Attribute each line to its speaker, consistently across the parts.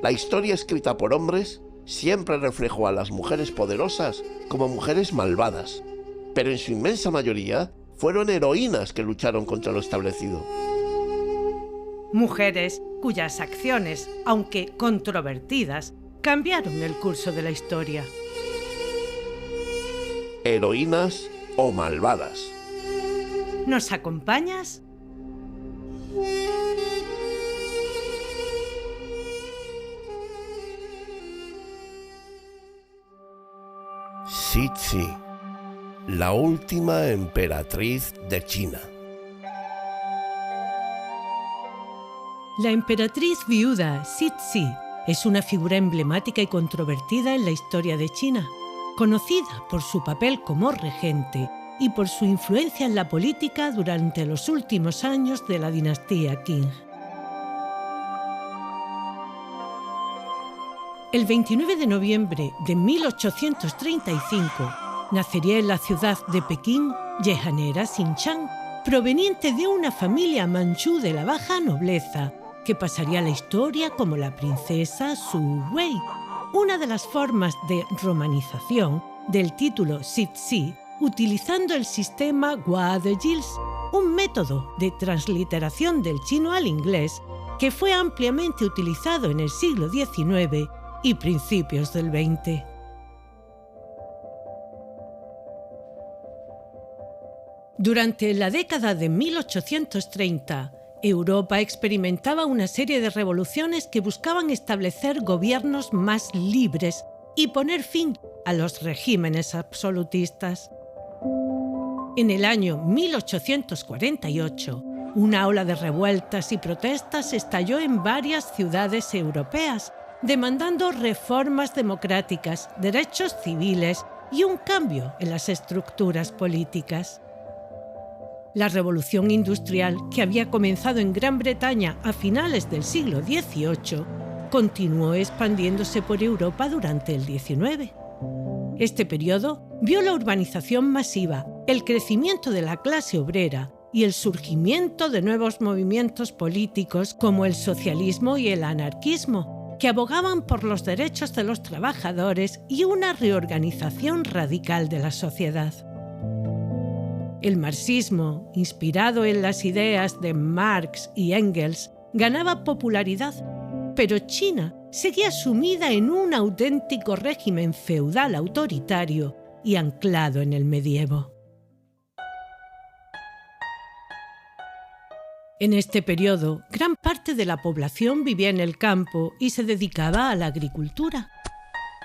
Speaker 1: La historia escrita por hombres siempre reflejó a las mujeres poderosas como mujeres malvadas, pero en su inmensa mayoría fueron heroínas que lucharon contra lo establecido.
Speaker 2: Mujeres cuyas acciones, aunque controvertidas, cambiaron el curso de la historia.
Speaker 1: Heroínas o malvadas.
Speaker 2: ¿Nos acompañas?
Speaker 1: Cixi, la última emperatriz de China.
Speaker 2: La emperatriz viuda Cixi es una figura emblemática y controvertida en la historia de China, conocida por su papel como regente y por su influencia en la política durante los últimos años de la dinastía Qing. El 29 de noviembre de 1835 nacería en la ciudad de Pekín Yehanera Xinchang, proveniente de una familia manchú de la baja nobleza, que pasaría a la historia como la princesa Su Wei, una de las formas de romanización del título Cixi, utilizando el sistema Gua de Giles, un método de transliteración del chino al inglés que fue ampliamente utilizado en el siglo XIX y principios del XX. Durante la década de 1830, Europa experimentaba una serie de revoluciones que buscaban establecer gobiernos más libres y poner fin a los regímenes absolutistas. En el año 1848, una ola de revueltas y protestas estalló en varias ciudades europeas, demandando reformas democráticas, derechos civiles y un cambio en las estructuras políticas. La revolución industrial, que había comenzado en Gran Bretaña a finales del siglo XVIII, continuó expandiéndose por Europa durante el XIX. Este periodo vio la urbanización masiva, el crecimiento de la clase obrera y el surgimiento de nuevos movimientos políticos como el socialismo y el anarquismo, que abogaban por los derechos de los trabajadores y una reorganización radical de la sociedad. El marxismo, inspirado en las ideas de Marx y Engels, ganaba popularidad, pero China seguía sumida en un auténtico régimen feudal autoritario y anclado en el medievo. En este periodo, gran parte de la población vivía en el campo y se dedicaba a la agricultura.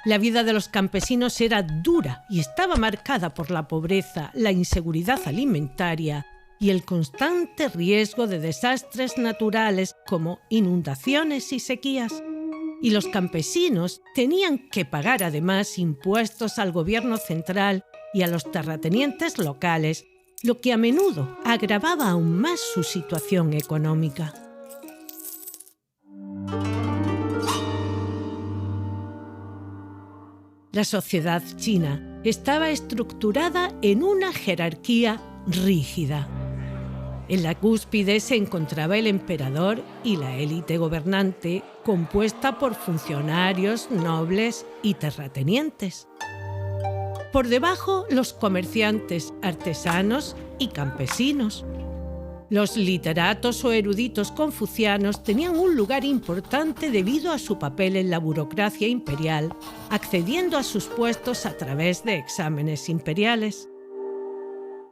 Speaker 2: La vida de los campesinos era dura y estaba marcada por la pobreza, la inseguridad alimentaria y el constante riesgo de desastres naturales como inundaciones y sequías. Y los campesinos tenían que pagar además impuestos al gobierno central y a los terratenientes locales, lo que a menudo agravaba aún más su situación económica. La sociedad china estaba estructurada en una jerarquía rígida. En la cúspide se encontraba el emperador y la élite gobernante, compuesta por funcionarios, nobles y terratenientes. Por debajo, los comerciantes, artesanos y campesinos. Los literatos o eruditos confucianos tenían un lugar importante debido a su papel en la burocracia imperial, accediendo a sus puestos a través de exámenes imperiales.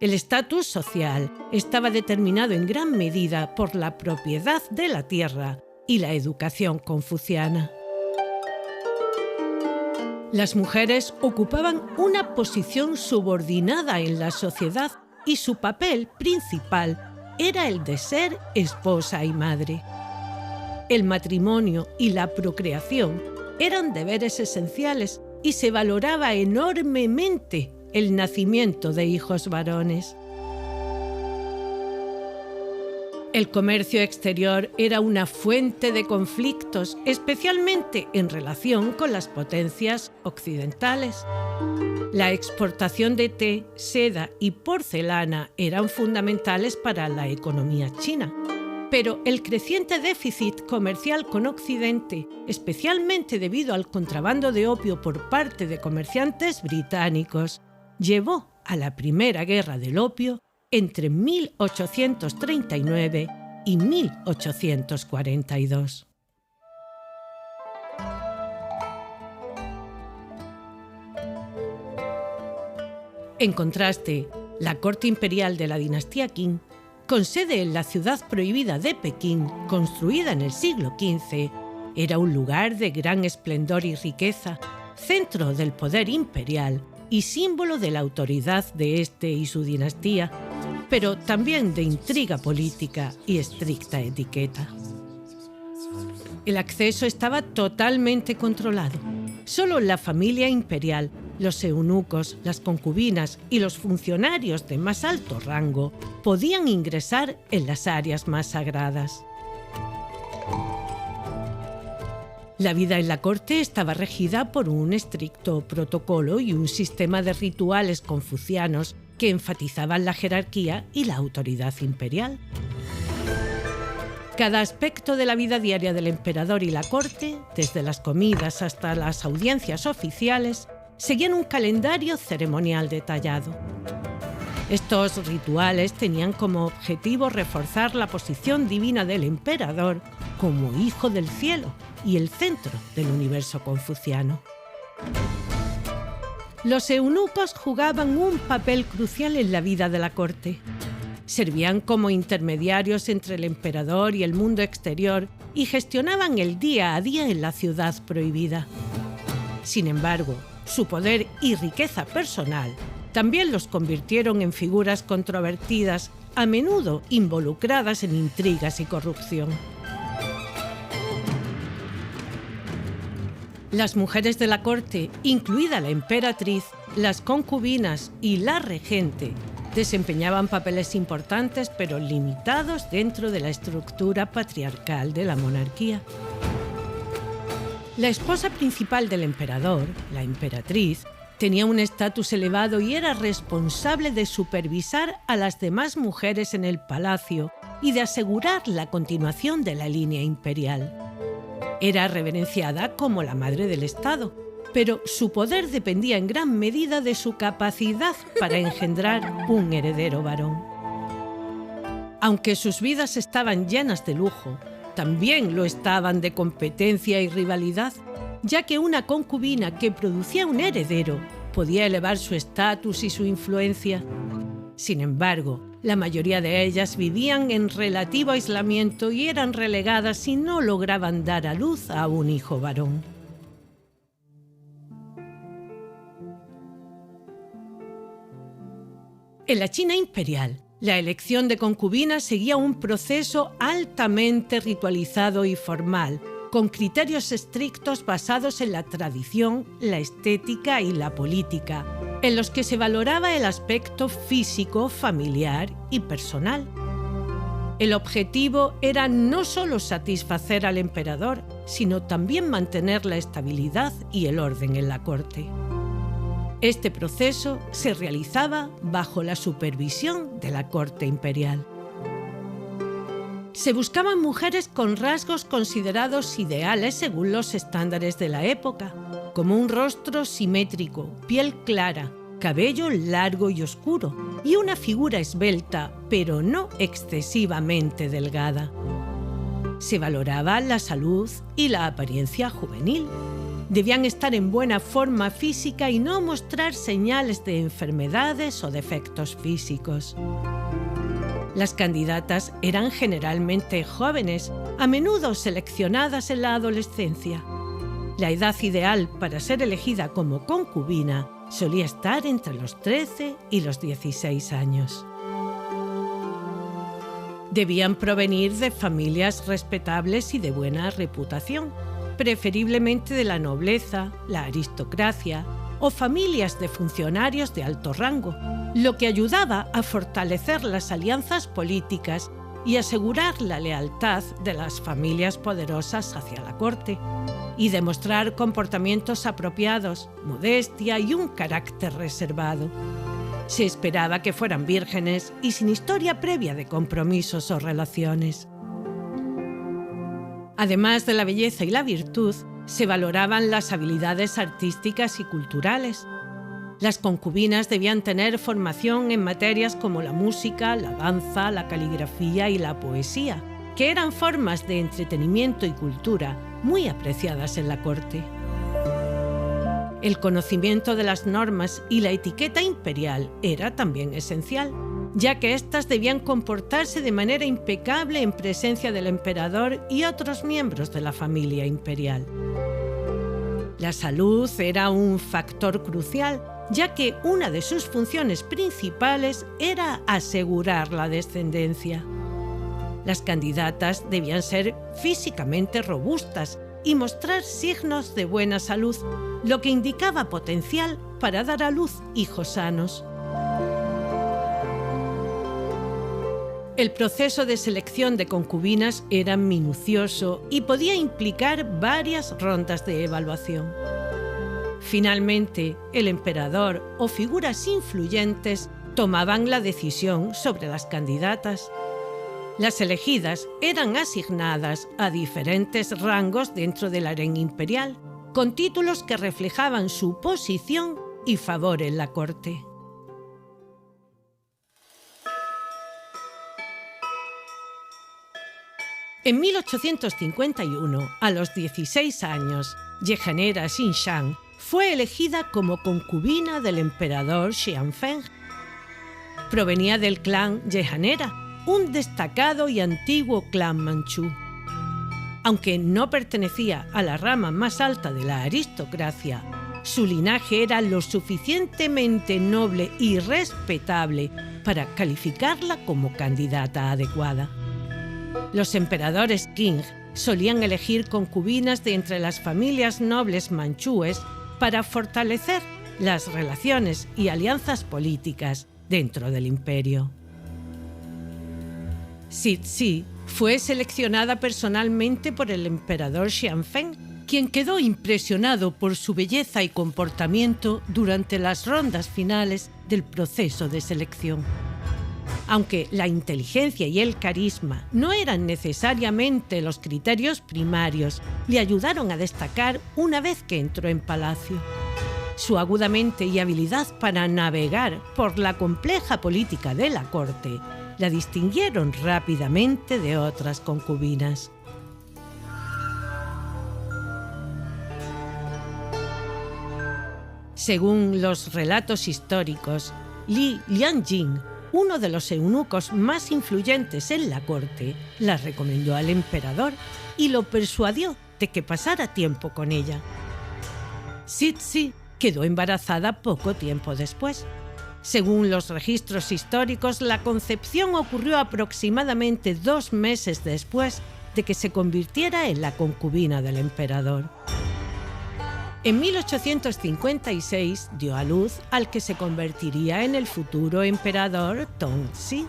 Speaker 2: El estatus social estaba determinado en gran medida por la propiedad de la tierra y la educación confuciana. Las mujeres ocupaban una posición subordinada en la sociedad y su papel principal era el de ser esposa y madre. El matrimonio y la procreación eran deberes esenciales y se valoraba enormemente el nacimiento de hijos varones. El comercio exterior era una fuente de conflictos, especialmente en relación con las potencias occidentales. La exportación de té, seda y porcelana eran fundamentales para la economía china. Pero el creciente déficit comercial con Occidente, especialmente debido al contrabando de opio por parte de comerciantes británicos, llevó a la Primera Guerra del Opio entre 1839 y 1842. En contraste, la corte imperial de la dinastía Qing, con sede en la ciudad prohibida de Pekín, construida en el siglo XV, era un lugar de gran esplendor y riqueza, centro del poder imperial y símbolo de la autoridad de este y su dinastía, pero también de intriga política y estricta etiqueta. El acceso estaba totalmente controlado. Solo la familia imperial, los eunucos, las concubinas y los funcionarios de más alto rango podían ingresar en las áreas más sagradas. La vida en la corte estaba regida por un estricto protocolo y un sistema de rituales confucianos que enfatizaban la jerarquía y la autoridad imperial. Cada aspecto de la vida diaria del emperador y la corte, desde las comidas hasta las audiencias oficiales, seguían un calendario ceremonial detallado. Estos rituales tenían como objetivo reforzar la posición divina del emperador como hijo del cielo y el centro del universo confuciano. Los eunucos jugaban un papel crucial en la vida de la corte. Servían como intermediarios entre el emperador y el mundo exterior y gestionaban el día a día en la ciudad prohibida. Sin embargo, su poder y riqueza personal también los convirtieron en figuras controvertidas, a menudo involucradas en intrigas y corrupción. Las mujeres de la corte, incluida la emperatriz, las concubinas y la regente, desempeñaban papeles importantes pero limitados dentro de la estructura patriarcal de la monarquía. La esposa principal del emperador, la emperatriz, tenía un estatus elevado y era responsable de supervisar a las demás mujeres en el palacio y de asegurar la continuación de la línea imperial. Era reverenciada como la madre del Estado, pero su poder dependía en gran medida de su capacidad para engendrar un heredero varón. Aunque sus vidas estaban llenas de lujo, también lo estaban de competencia y rivalidad, ya que una concubina que producía un heredero podía elevar su estatus y su influencia. Sin embargo, la mayoría de ellas vivían en relativo aislamiento y eran relegadas si no lograban dar a luz a un hijo varón. En la China imperial, la elección de concubinas seguía un proceso altamente ritualizado y formal, con criterios estrictos basados en la tradición, la estética y la política, en los que se valoraba el aspecto físico, familiar y personal. El objetivo era no solo satisfacer al emperador, sino también mantener la estabilidad y el orden en la corte. Este proceso se realizaba bajo la supervisión de la corte imperial. Se buscaban mujeres con rasgos considerados ideales según los estándares de la época, como un rostro simétrico, piel clara, cabello largo y oscuro y una figura esbelta, pero no excesivamente delgada. Se valoraba la salud y la apariencia juvenil. Debían estar en buena forma física y no mostrar señales de enfermedades o defectos físicos. Las candidatas eran generalmente jóvenes, a menudo seleccionadas en la adolescencia. La edad ideal para ser elegida como concubina solía estar entre los 13 y los 16 años. Debían provenir de familias respetables y de buena reputación, preferiblemente de la nobleza, la aristocracia o familias de funcionarios de alto rango, lo que ayudaba a fortalecer las alianzas políticas y asegurar la lealtad de las familias poderosas hacia la corte, y demostrar comportamientos apropiados, modestia y un carácter reservado. Se esperaba que fueran vírgenes y sin historia previa de compromisos o relaciones. Además de la belleza y la virtud, se valoraban las habilidades artísticas y culturales. Las concubinas debían tener formación en materias como la música, la danza, la caligrafía y la poesía, que eran formas de entretenimiento y cultura muy apreciadas en la corte. El conocimiento de las normas y la etiqueta imperial era también esencial, ya que éstas debían comportarse de manera impecable en presencia del emperador y otros miembros de la familia imperial. La salud era un factor crucial, ya que una de sus funciones principales era asegurar la descendencia. Las candidatas debían ser físicamente robustas y mostrar signos de buena salud, lo que indicaba potencial para dar a luz hijos sanos. El proceso de selección de concubinas era minucioso y podía implicar varias rondas de evaluación. Finalmente, el emperador o figuras influyentes tomaban la decisión sobre las candidatas. Las elegidas eran asignadas a diferentes rangos dentro del harén imperial, con títulos que reflejaban su posición y favor en la corte. En 1851, a los 16 años, Yehanera Xinshang fue elegida como concubina del emperador Xianfeng. Provenía del clan Yehanera, un destacado y antiguo clan manchú. Aunque no pertenecía a la rama más alta de la aristocracia, su linaje era lo suficientemente noble y respetable para calificarla como candidata adecuada. Los emperadores Qing solían elegir concubinas de entre las familias nobles manchúes para fortalecer las relaciones y alianzas políticas dentro del imperio. Cixi fue seleccionada personalmente por el emperador Xianfeng, quien quedó impresionado por su belleza y comportamiento durante las rondas finales del proceso de selección. Aunque la inteligencia y el carisma no eran necesariamente los criterios primarios, le ayudaron a destacar una vez que entró en palacio. Su aguda mente y habilidad para navegar por la compleja política de la corte la distinguieron rápidamente de otras concubinas. Según los relatos históricos, Li Lianjing, uno de los eunucos más influyentes en la corte, la recomendó al emperador y lo persuadió de que pasara tiempo con ella. Cixi quedó embarazada poco tiempo después. Según los registros históricos, la concepción ocurrió aproximadamente 2 meses después de que se convirtiera en la concubina del emperador. En 1856 dio a luz al que se convertiría en el futuro emperador Tongzhi.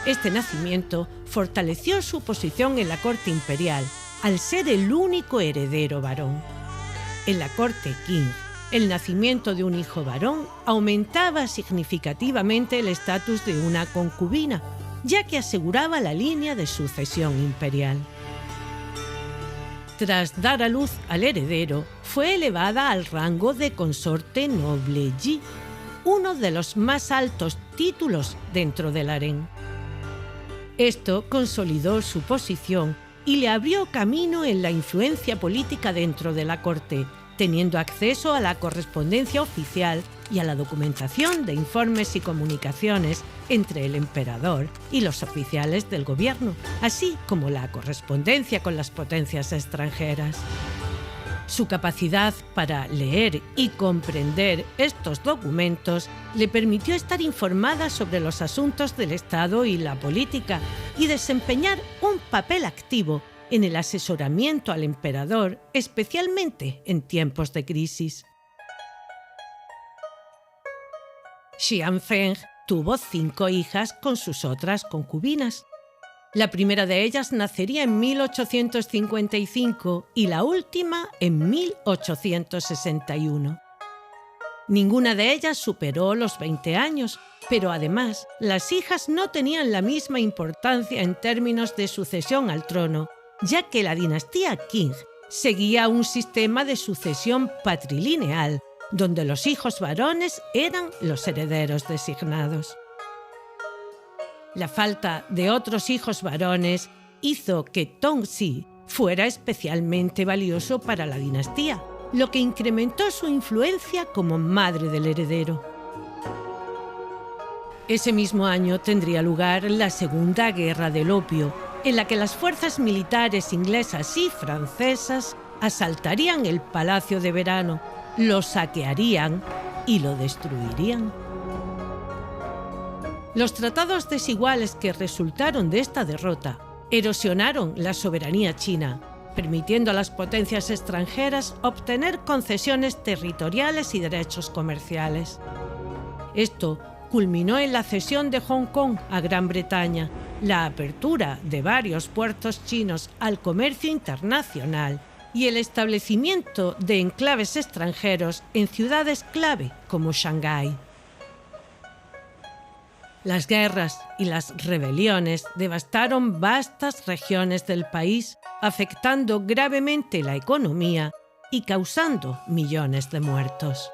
Speaker 2: Este nacimiento fortaleció su posición en la corte imperial al ser el único heredero varón. En la corte Qing, el nacimiento de un hijo varón aumentaba significativamente el estatus de una concubina, ya que aseguraba la línea de sucesión imperial. Tras dar a luz al heredero, fue elevada al rango de consorte noble Yi, uno de los más altos títulos dentro del harén. Esto consolidó su posición y le abrió camino en la influencia política dentro de la corte, teniendo acceso a la correspondencia oficial y a la documentación de informes y comunicaciones entre el emperador y los oficiales del gobierno, así como la correspondencia con las potencias extranjeras. Su capacidad para leer y comprender estos documentos le permitió estar informada sobre los asuntos del Estado y la política y desempeñar un papel activo en el asesoramiento al emperador, especialmente en tiempos de crisis. Xianfeng tuvo 5 hijas con sus otras concubinas. La primera de ellas nacería en 1855 y la última en 1861. Ninguna de ellas superó los 20 años, pero además las hijas no tenían la misma importancia en términos de sucesión al trono, ya que la dinastía Qing seguía un sistema de sucesión patrilineal, donde los hijos varones eran los herederos designados. La falta de otros hijos varones hizo que Tongzhi fuera especialmente valioso para la dinastía, lo que incrementó su influencia como madre del heredero. Ese mismo año tendría lugar la Segunda Guerra del Opio, en la que las fuerzas militares inglesas y francesas asaltarían el Palacio de Verano, lo saquearían y lo destruirían. Los tratados desiguales que resultaron de esta derrota erosionaron la soberanía china, permitiendo a las potencias extranjeras obtener concesiones territoriales y derechos comerciales. Esto culminó en la cesión de Hong Kong a Gran Bretaña, la apertura de varios puertos chinos al comercio internacional y el establecimiento de enclaves extranjeros en ciudades clave como Shanghái. Las guerras y las rebeliones devastaron vastas regiones del país, afectando gravemente la economía y causando millones de muertos.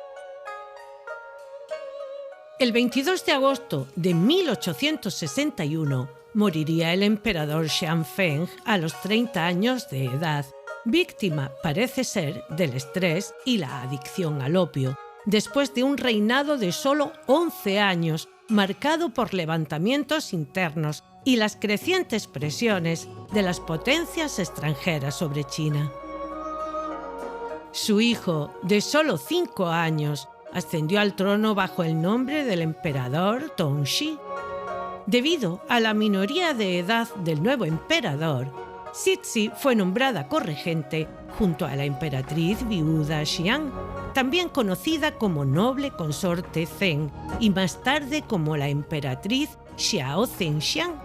Speaker 2: El 22 de agosto de 1861 moriría el emperador Xianfeng a los 30 años de edad, víctima, parece ser, del estrés y la adicción al opio, después de un reinado de solo 11 años, marcado por levantamientos internos y las crecientes presiones de las potencias extranjeras sobre China. Su hijo, de solo 5 años, ascendió al trono bajo el nombre del emperador Tongxi. Debido a la minoría de edad del nuevo emperador, Cixi fue nombrada corregente junto a la emperatriz viuda Xiang, también conocida como noble consorte Zheng y más tarde como la emperatriz Xiao Zhenxiang.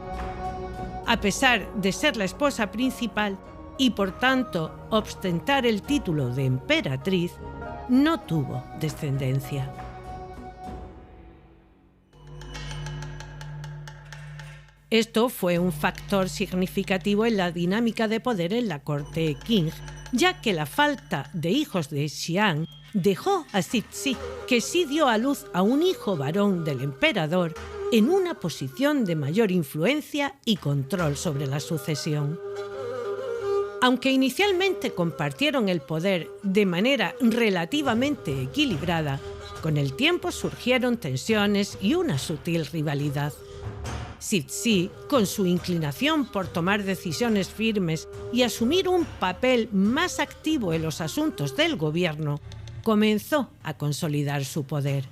Speaker 2: A pesar de ser la esposa principal y por tanto ostentar el título de emperatriz, no tuvo descendencia. Esto fue un factor significativo en la dinámica de poder en la corte Qing, ya que la falta de hijos de Xiang dejó a Cixi, que sí dio a luz a un hijo varón del emperador, en una posición de mayor influencia y control sobre la sucesión. Aunque inicialmente compartieron el poder de manera relativamente equilibrada, con el tiempo surgieron tensiones y una sutil rivalidad. Cixi, con su inclinación por tomar decisiones firmes y asumir un papel más activo en los asuntos del gobierno, comenzó a consolidar su poder.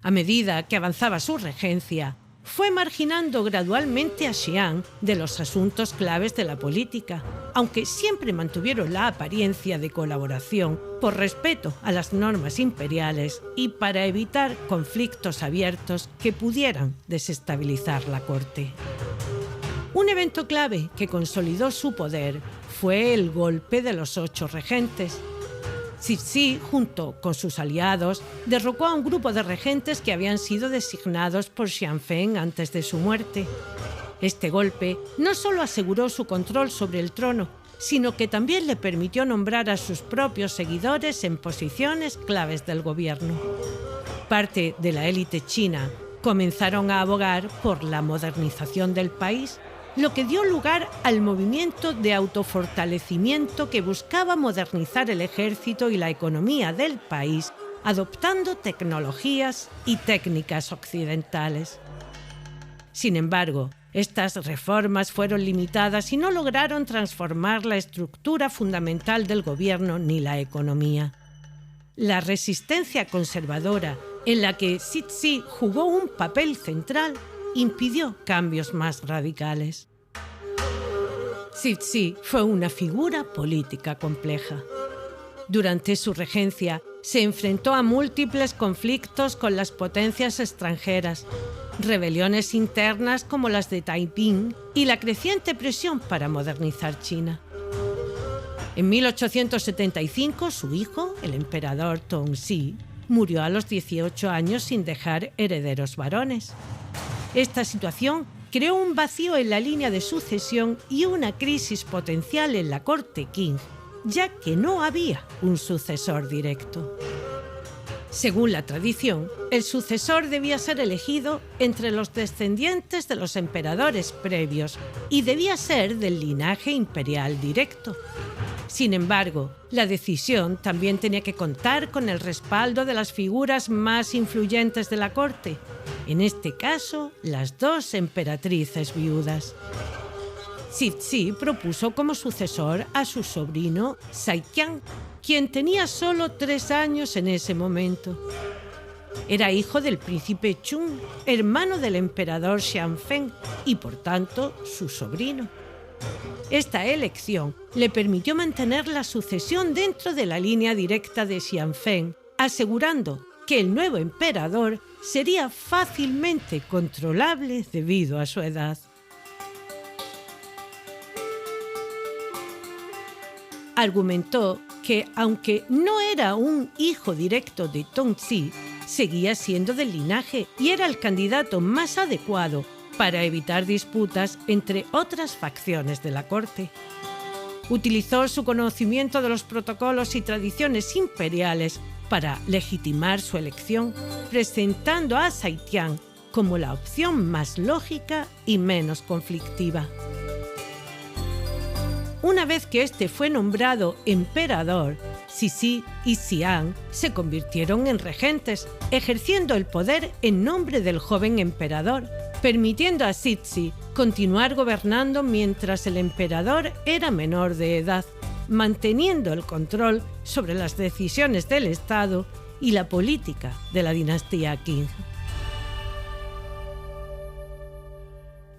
Speaker 2: A medida que avanzaba su regencia, fue marginando gradualmente a Xiang de los asuntos claves de la política, aunque siempre mantuvieron la apariencia de colaboración por respeto a las normas imperiales y para evitar conflictos abiertos que pudieran desestabilizar la corte. Un evento clave que consolidó su poder fue el golpe de los 8 regentes. Cixi, junto con sus aliados, derrocó a un grupo de regentes que habían sido designados por Xianfeng antes de su muerte. Este golpe no solo aseguró su control sobre el trono, sino que también le permitió nombrar a sus propios seguidores en posiciones claves del gobierno. Parte de la élite china comenzaron a abogar por la modernización del país, lo que dio lugar al movimiento de autofortalecimiento que buscaba modernizar el ejército y la economía del país, adoptando tecnologías y técnicas occidentales. Sin embargo, estas reformas fueron limitadas y no lograron transformar la estructura fundamental del gobierno ni la economía. La resistencia conservadora, en la que Cixi jugó un papel central, impidió cambios más radicales. Cixi fue una figura política compleja. Durante su regencia, se enfrentó a múltiples conflictos con las potencias extranjeras, rebeliones internas como las de Taiping y la creciente presión para modernizar China. En 1875, su hijo, el emperador Tongzhi, murió a los 18 años sin dejar herederos varones. Esta situación, creó un vacío en la línea de sucesión y una crisis potencial en la corte Qing, ya que no había un sucesor directo. Según la tradición, el sucesor debía ser elegido entre los descendientes de los emperadores previos y debía ser del linaje imperial directo. Sin embargo, la decisión también tenía que contar con el respaldo de las figuras más influyentes de la corte, en este caso, las dos emperatrices viudas. Cixi propuso como sucesor a su sobrino Saiqiang, quien tenía solo 3 años en ese momento. Era hijo del príncipe Chun, hermano del emperador Xianfeng y, por tanto, su sobrino. Esta elección le permitió mantener la sucesión dentro de la línea directa de Xianfeng, asegurando que el nuevo emperador sería fácilmente controlable debido a su edad. Argumentó que, aunque no era un hijo directo de Tongzhi, seguía siendo del linaje y era el candidato más adecuado para evitar disputas entre otras facciones de la corte. Utilizó su conocimiento de los protocolos y tradiciones imperiales para legitimar su elección, presentando a Saiqiang como la opción más lógica y menos conflictiva. Una vez que este fue nombrado emperador, Cixi y Xian se convirtieron en regentes, ejerciendo el poder en nombre del joven emperador, permitiendo a Cixi continuar gobernando mientras el emperador era menor de edad, manteniendo el control sobre las decisiones del Estado y la política de la dinastía Qing.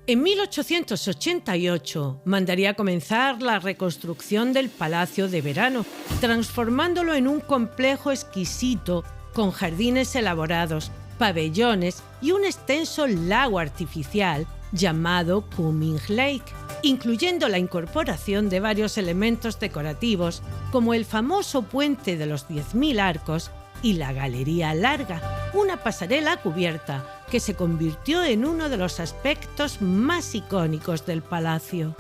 Speaker 2: En 1888 mandaría comenzar la reconstrucción del Palacio de Verano, transformándolo en un complejo exquisito con jardines elaborados, pabellones y un extenso lago artificial llamado Kunming Lake, incluyendo la incorporación de varios elementos decorativos como el famoso puente de los 10.000 arcos y la Galería Larga, una pasarela cubierta que se convirtió en uno de los aspectos más icónicos del palacio.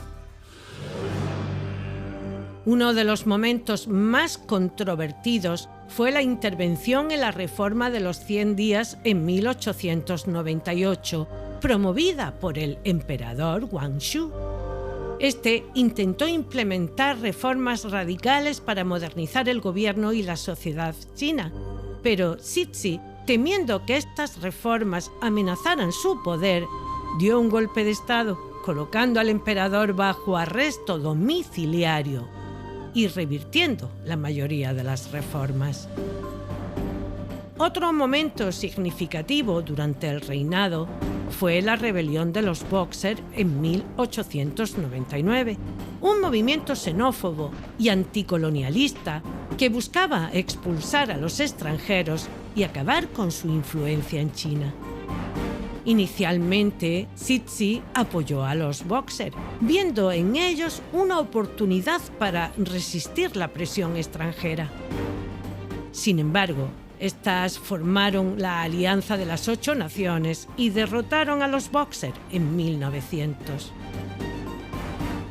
Speaker 2: Uno de los momentos más controvertidos fue la intervención en la reforma de los 100 días en 1898, promovida por el emperador Guangxu. Este intentó implementar reformas radicales para modernizar el gobierno y la sociedad china, pero Cixi, temiendo que estas reformas amenazaran su poder, dio un golpe de Estado, colocando al emperador bajo arresto domiciliario y revirtiendo la mayoría de las reformas. Otro momento significativo durante el reinado fue la rebelión de los Boxer en 1899, un movimiento xenófobo y anticolonialista que buscaba expulsar a los extranjeros y acabar con su influencia en China. Inicialmente, Cixi apoyó a los Boxer, viendo en ellos una oportunidad para resistir la presión extranjera. Sin embargo, estas formaron la Alianza de las 8 Naciones y derrotaron a los Boxer en 1900.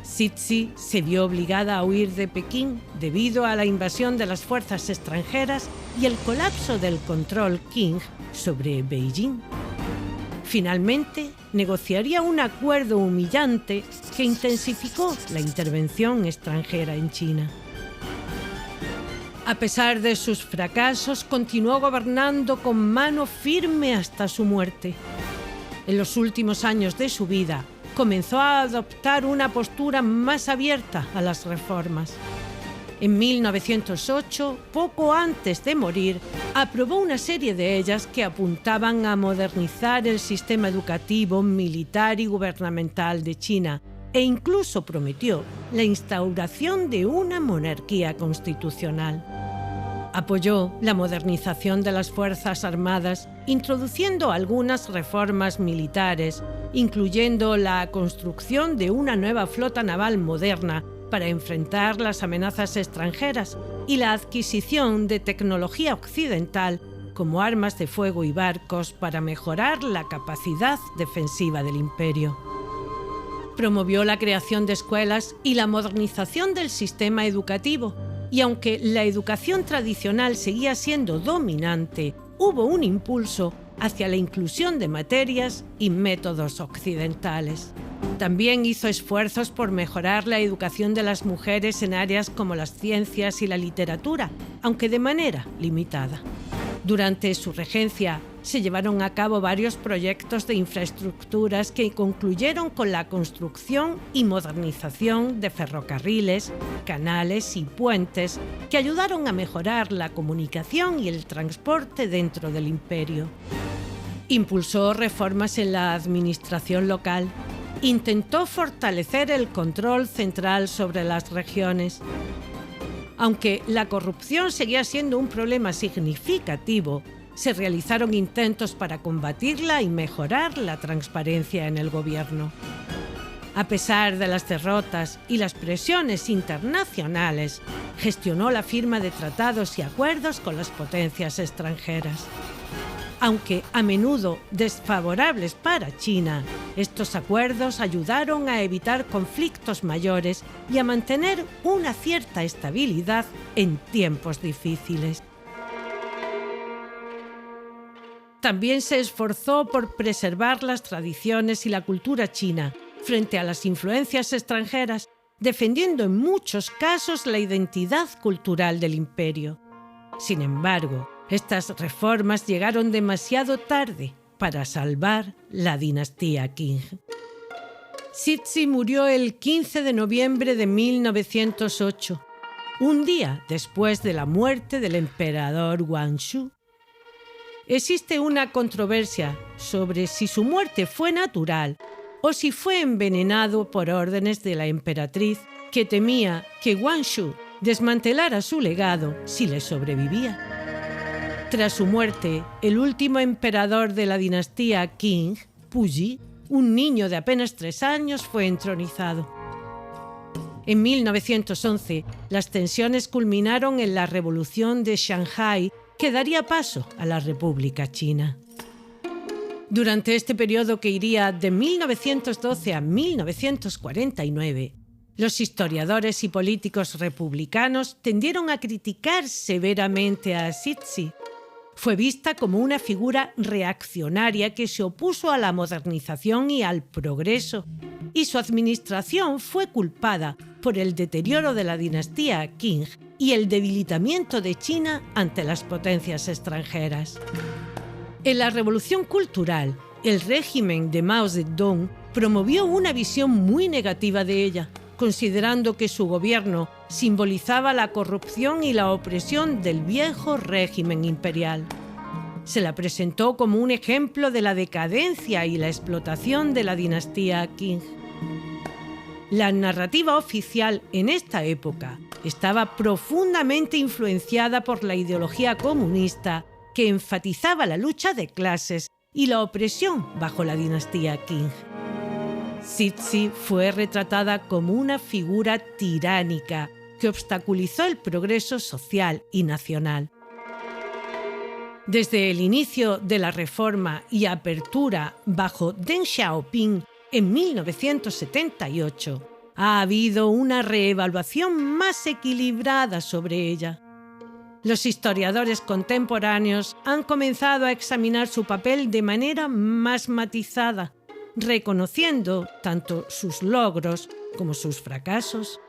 Speaker 2: Cixi se vio obligada a huir de Pekín debido a la invasión de las fuerzas extranjeras y el colapso del control Qing sobre Beijing. Finalmente, negociaría un acuerdo humillante que intensificó la intervención extranjera en China. A pesar de sus fracasos, continuó gobernando con mano firme hasta su muerte. En los últimos años de su vida, comenzó a adoptar una postura más abierta a las reformas. En 1908, poco antes de morir, aprobó una serie de ellas que apuntaban a modernizar el sistema educativo, militar y gubernamental de China, e incluso prometió la instauración de una monarquía constitucional. Apoyó la modernización de las Fuerzas Armadas, introduciendo algunas reformas militares, incluyendo la construcción de una nueva flota naval moderna para enfrentar las amenazas extranjeras y la adquisición de tecnología occidental como armas de fuego y barcos para mejorar la capacidad defensiva del imperio. Promovió la creación de escuelas y la modernización del sistema educativo, y aunque la educación tradicional seguía siendo dominante, hubo un impulso hacia la inclusión de materias y métodos occidentales. También hizo esfuerzos por mejorar la educación de las mujeres en áreas como las ciencias y la literatura, aunque de manera limitada. Durante su regencia se llevaron a cabo varios proyectos de infraestructuras que concluyeron con la construcción y modernización de ferrocarriles, canales y puentes que ayudaron a mejorar la comunicación y el transporte dentro del imperio. Impulsó reformas en la administración local. Intentó fortalecer el control central sobre las regiones. Aunque la corrupción seguía siendo un problema significativo, se realizaron intentos para combatirla y mejorar la transparencia en el gobierno. A pesar de las derrotas y las presiones internacionales, gestionó la firma de tratados y acuerdos con las potencias extranjeras. Aunque a menudo desfavorables para China, estos acuerdos ayudaron a evitar conflictos mayores y a mantener una cierta estabilidad en tiempos difíciles. También se esforzó por preservar las tradiciones y la cultura china frente a las influencias extranjeras, defendiendo en muchos casos la identidad cultural del imperio. Sin embargo, estas reformas llegaron demasiado tarde para salvar la dinastía Qing. Cixi murió el 15 de noviembre de 1908, un día después de la muerte del emperador Guangxu. Existe una controversia sobre si su muerte fue natural o si fue envenenado por órdenes de la emperatriz, que temía que Guangxu desmantelara su legado si le sobrevivía. Tras su muerte, el último emperador de la dinastía Qing, Puyi, un niño de apenas 3 años, fue entronizado. En 1911, las tensiones culminaron en la Revolución de Shanghái, que daría paso a la República China. Durante este periodo, que iría de 1912 a 1949, los historiadores y políticos republicanos tendieron a criticar severamente a Cixi. Fue vista como una figura reaccionaria que se opuso a la modernización y al progreso, y su administración fue culpada por el deterioro de la dinastía Qing y el debilitamiento de China ante las potencias extranjeras. En la Revolución Cultural, el régimen de Mao Zedong promovió una visión muy negativa de ella, considerando que su gobierno simbolizaba la corrupción y la opresión del viejo régimen imperial. Se la presentó como un ejemplo de la decadencia y la explotación de la dinastía Qing. La narrativa oficial en esta época estaba profundamente influenciada por la ideología comunista, que enfatizaba la lucha de clases y la opresión bajo la dinastía Qing. Cixi fue retratada como una figura tiránica que obstaculizó el progreso social y nacional. Desde el inicio de la reforma y apertura bajo Deng Xiaoping en 1978, ha habido una reevaluación más equilibrada sobre ella. Los historiadores contemporáneos han comenzado a examinar su papel de manera más matizada, reconociendo tanto sus logros como sus fracasos.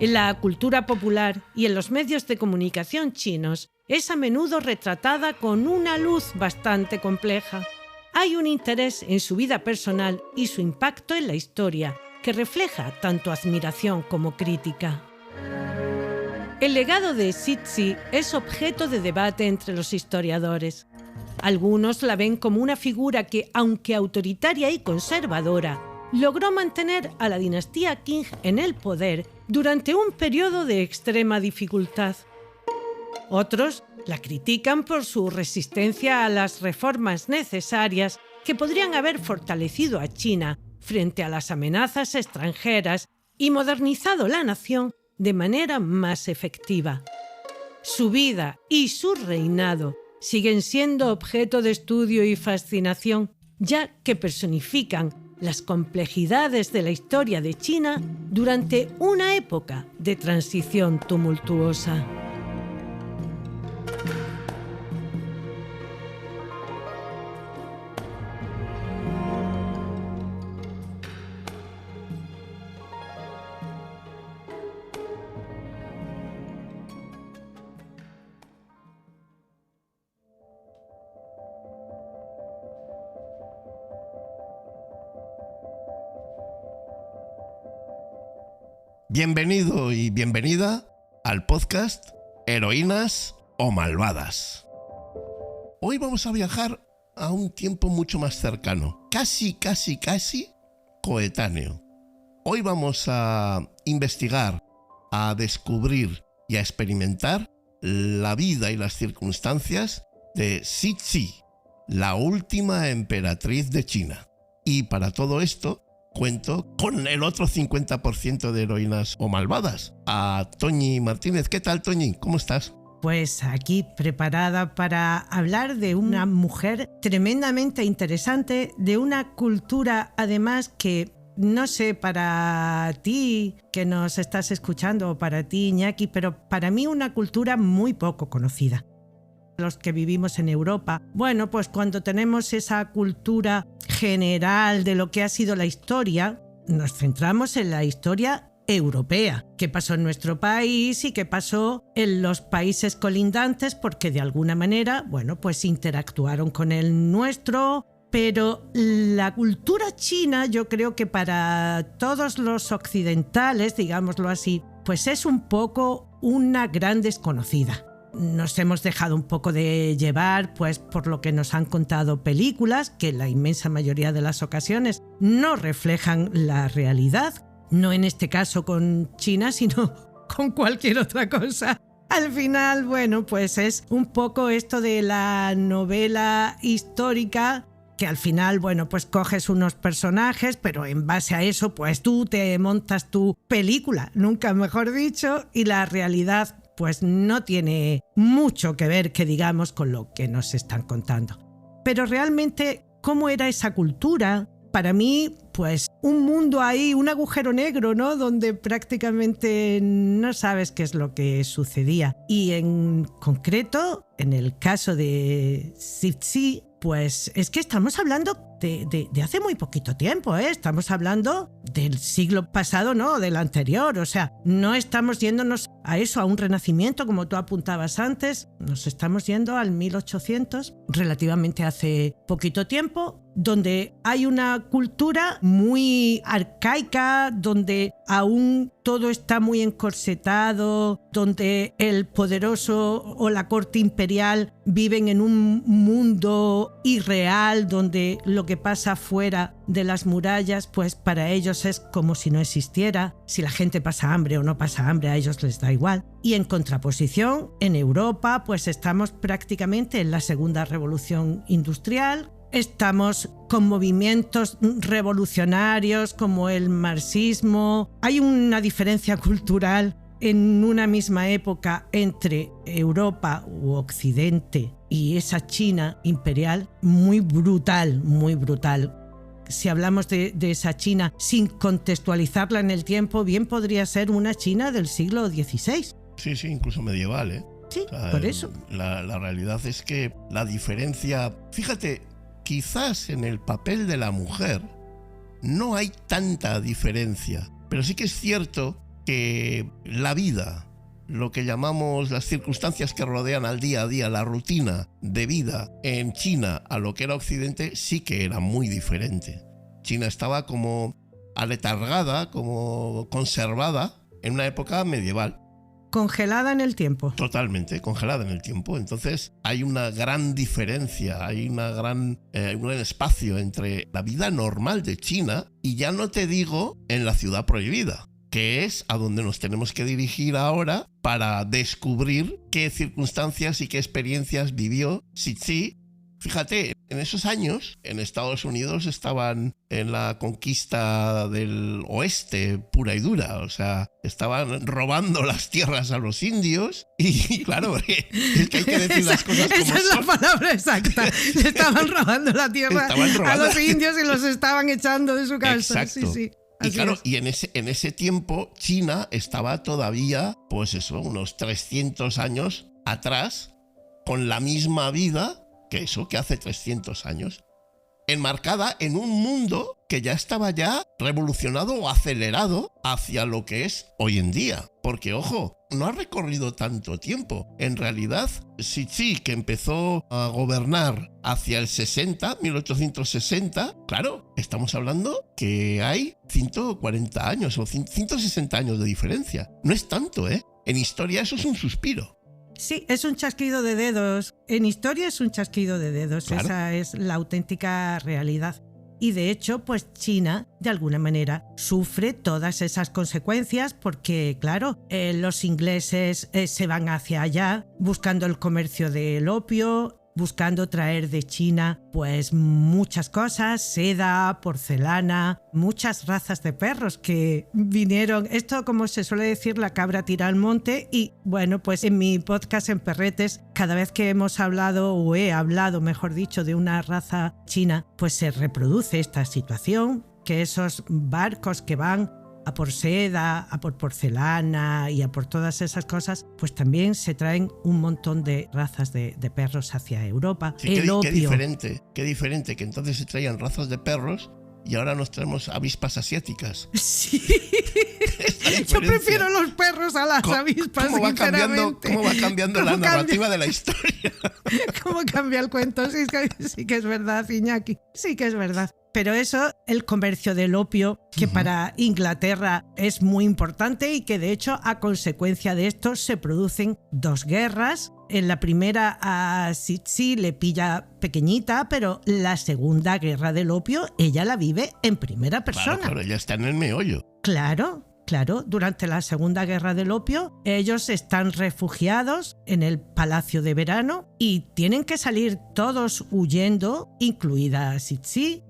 Speaker 2: En la cultura popular y en los medios de comunicación chinos es a menudo retratada con una luz bastante compleja. Hay un interés en su vida personal y su impacto en la historia, que refleja tanto admiración como crítica. El legado de Cixi es objeto de debate entre los historiadores. Algunos la ven como una figura que, aunque autoritaria y conservadora, logró mantener a la dinastía Qing en el poder durante un periodo de extrema dificultad. Otros la critican por su resistencia a las reformas necesarias que podrían haber fortalecido a China frente a las amenazas extranjeras y modernizado la nación de manera más efectiva. Su vida y su reinado siguen siendo objeto de estudio y fascinación, ya que personifican las complejidades de la historia de China durante una época de transición tumultuosa.
Speaker 1: Bienvenido y bienvenida al podcast Heroínas o Malvadas. Hoy vamos a viajar a un tiempo mucho más cercano, casi coetáneo. Hoy vamos a investigar, a descubrir y a experimentar la vida y las circunstancias de Cixi, la última emperatriz de China. Y para todo esto cuento con el otro 50% de heroínas o malvadas, a Toñi Martínez. ¿Qué tal, Toñi? ¿Cómo estás?
Speaker 2: Pues aquí preparada para hablar de una mujer tremendamente interesante, de una cultura además que, no sé, para ti que nos estás escuchando o para ti, Iñaki, pero para mí una cultura muy poco conocida. Los que vivimos en Europa, bueno, pues cuando tenemos esa cultura general de lo que ha sido la historia, nos centramos en la historia europea, qué pasó en nuestro país y qué pasó en los países colindantes, porque de alguna manera, bueno, pues interactuaron con el nuestro. Pero la cultura china, yo creo que para todos los occidentales, digámoslo así, pues es un poco una gran desconocida. Nos hemos dejado un poco de llevar pues por lo que nos han contado películas, que la inmensa mayoría de las ocasiones no reflejan la realidad, no en este caso con China, sino con cualquier otra cosa. Al final, bueno, pues es un poco esto de la novela histórica, que al final, bueno, pues coges unos personajes, pero en base a eso, pues tú te montas tu película, nunca mejor dicho, y la realidad pues no tiene mucho que ver, que digamos, con lo que nos están contando. Pero realmente, ¿cómo era esa cultura? Para mí, pues un mundo ahí, un agujero negro, ¿no? Donde prácticamente no sabes qué es lo que sucedía. Y en concreto, en el caso de Cixi, pues es que estamos hablando de hace muy poquito tiempo, ¿eh? Estamos hablando del siglo pasado, no, del anterior. O sea, no estamos yéndonos a eso, a un renacimiento, como tú apuntabas antes. Nos estamos yendo al 1800, relativamente hace poquito tiempo, donde hay una cultura muy arcaica, donde aún todo está muy encorsetado, donde el poderoso o la corte imperial viven en un mundo irreal, donde lo que pasa fuera de las murallas, pues para ellos es como si no existiera. Si la gente pasa hambre o no pasa hambre, a ellos les da igual. Y en contraposición, en Europa, pues estamos prácticamente en la segunda revolución industrial. Estamos con movimientos revolucionarios como el marxismo. Hay una diferencia cultural en una misma época entre Europa u Occidente y esa China imperial muy brutal, muy brutal. Si hablamos de esa China sin contextualizarla en el tiempo, bien podría ser una China del siglo XVI.
Speaker 1: Sí, incluso medieval, ¿eh?
Speaker 2: Sí, por eso.
Speaker 1: La realidad es que la diferencia... Fíjate, quizás en el papel de la mujer no hay tanta diferencia, pero sí que es cierto que la vida, lo que llamamos las circunstancias que rodean al día a día, la rutina de vida en China a lo que era Occidente, sí que era muy diferente. China estaba como aletargada, como conservada en una época medieval.
Speaker 2: Congelada en el tiempo.
Speaker 1: Totalmente, congelada en el tiempo. Entonces hay una gran diferencia, hay un gran espacio entre la vida normal de China y ya no te digo en la ciudad prohibida, que es a donde nos tenemos que dirigir ahora para descubrir qué circunstancias y qué experiencias vivió Cixi. Fíjate, En esos años, en Estados Unidos estaban en la conquista del oeste pura y dura, o sea, estaban robando las tierras a los indios y claro, es que hay que decir las cosas como son.
Speaker 2: Esa es la palabra exacta. Le estaban robando la tierra a los indios y los estaban echando de su casa.
Speaker 1: Exacto.
Speaker 2: Sí.
Speaker 1: Y claro, y en ese tiempo China estaba todavía, pues eso, unos 300 años atrás, con la misma vida que hace 300 años, enmarcada en un mundo que ya estaba ya revolucionado o acelerado hacia lo que es hoy en día. Porque, ojo, no ha recorrido tanto tiempo. En realidad, Cixi, que empezó a gobernar hacia el 1860, claro, estamos hablando que hay 140 años o 160 años de diferencia. No es tanto, ¿eh? En historia eso es un suspiro.
Speaker 2: Sí, es un chasquido de dedos. En historia es un chasquido de dedos. Claro. Esa es la auténtica realidad. Y de hecho, pues China, de alguna manera, sufre todas esas consecuencias porque, claro, los ingleses se van hacia allá buscando el comercio del opio, buscando traer de China pues muchas cosas, seda, porcelana, muchas razas de perros que vinieron, esto como se suele decir, la cabra tira al monte. Y bueno, pues en mi podcast en Perretes, cada vez que hemos hablado o he hablado, mejor dicho, de una raza china, pues se reproduce esta situación, que esos barcos que van a por seda, a por porcelana y a por todas esas cosas, pues también se traen un montón de razas de perros hacia Europa.
Speaker 1: Sí, qué diferente que entonces se traían razas de perros y ahora nos traemos avispas asiáticas.
Speaker 2: Sí, yo prefiero los perros a las avispas,
Speaker 1: ¿Cómo va cambiando la narrativa de la historia?
Speaker 2: ¿Cómo cambia el cuento? Sí que es verdad, Iñaki, sí que es verdad. Pero eso, el comercio del opio, que para Inglaterra es muy importante y que de hecho a consecuencia de esto se producen 2 guerras. En la primera a Cixi le pilla pequeñita, pero la segunda guerra del opio ella la vive en primera persona.
Speaker 1: Claro, ella está en el meollo.
Speaker 2: Claro, durante la Segunda Guerra del Opio, ellos están refugiados en el Palacio de Verano y tienen que salir todos huyendo, incluida Cixi,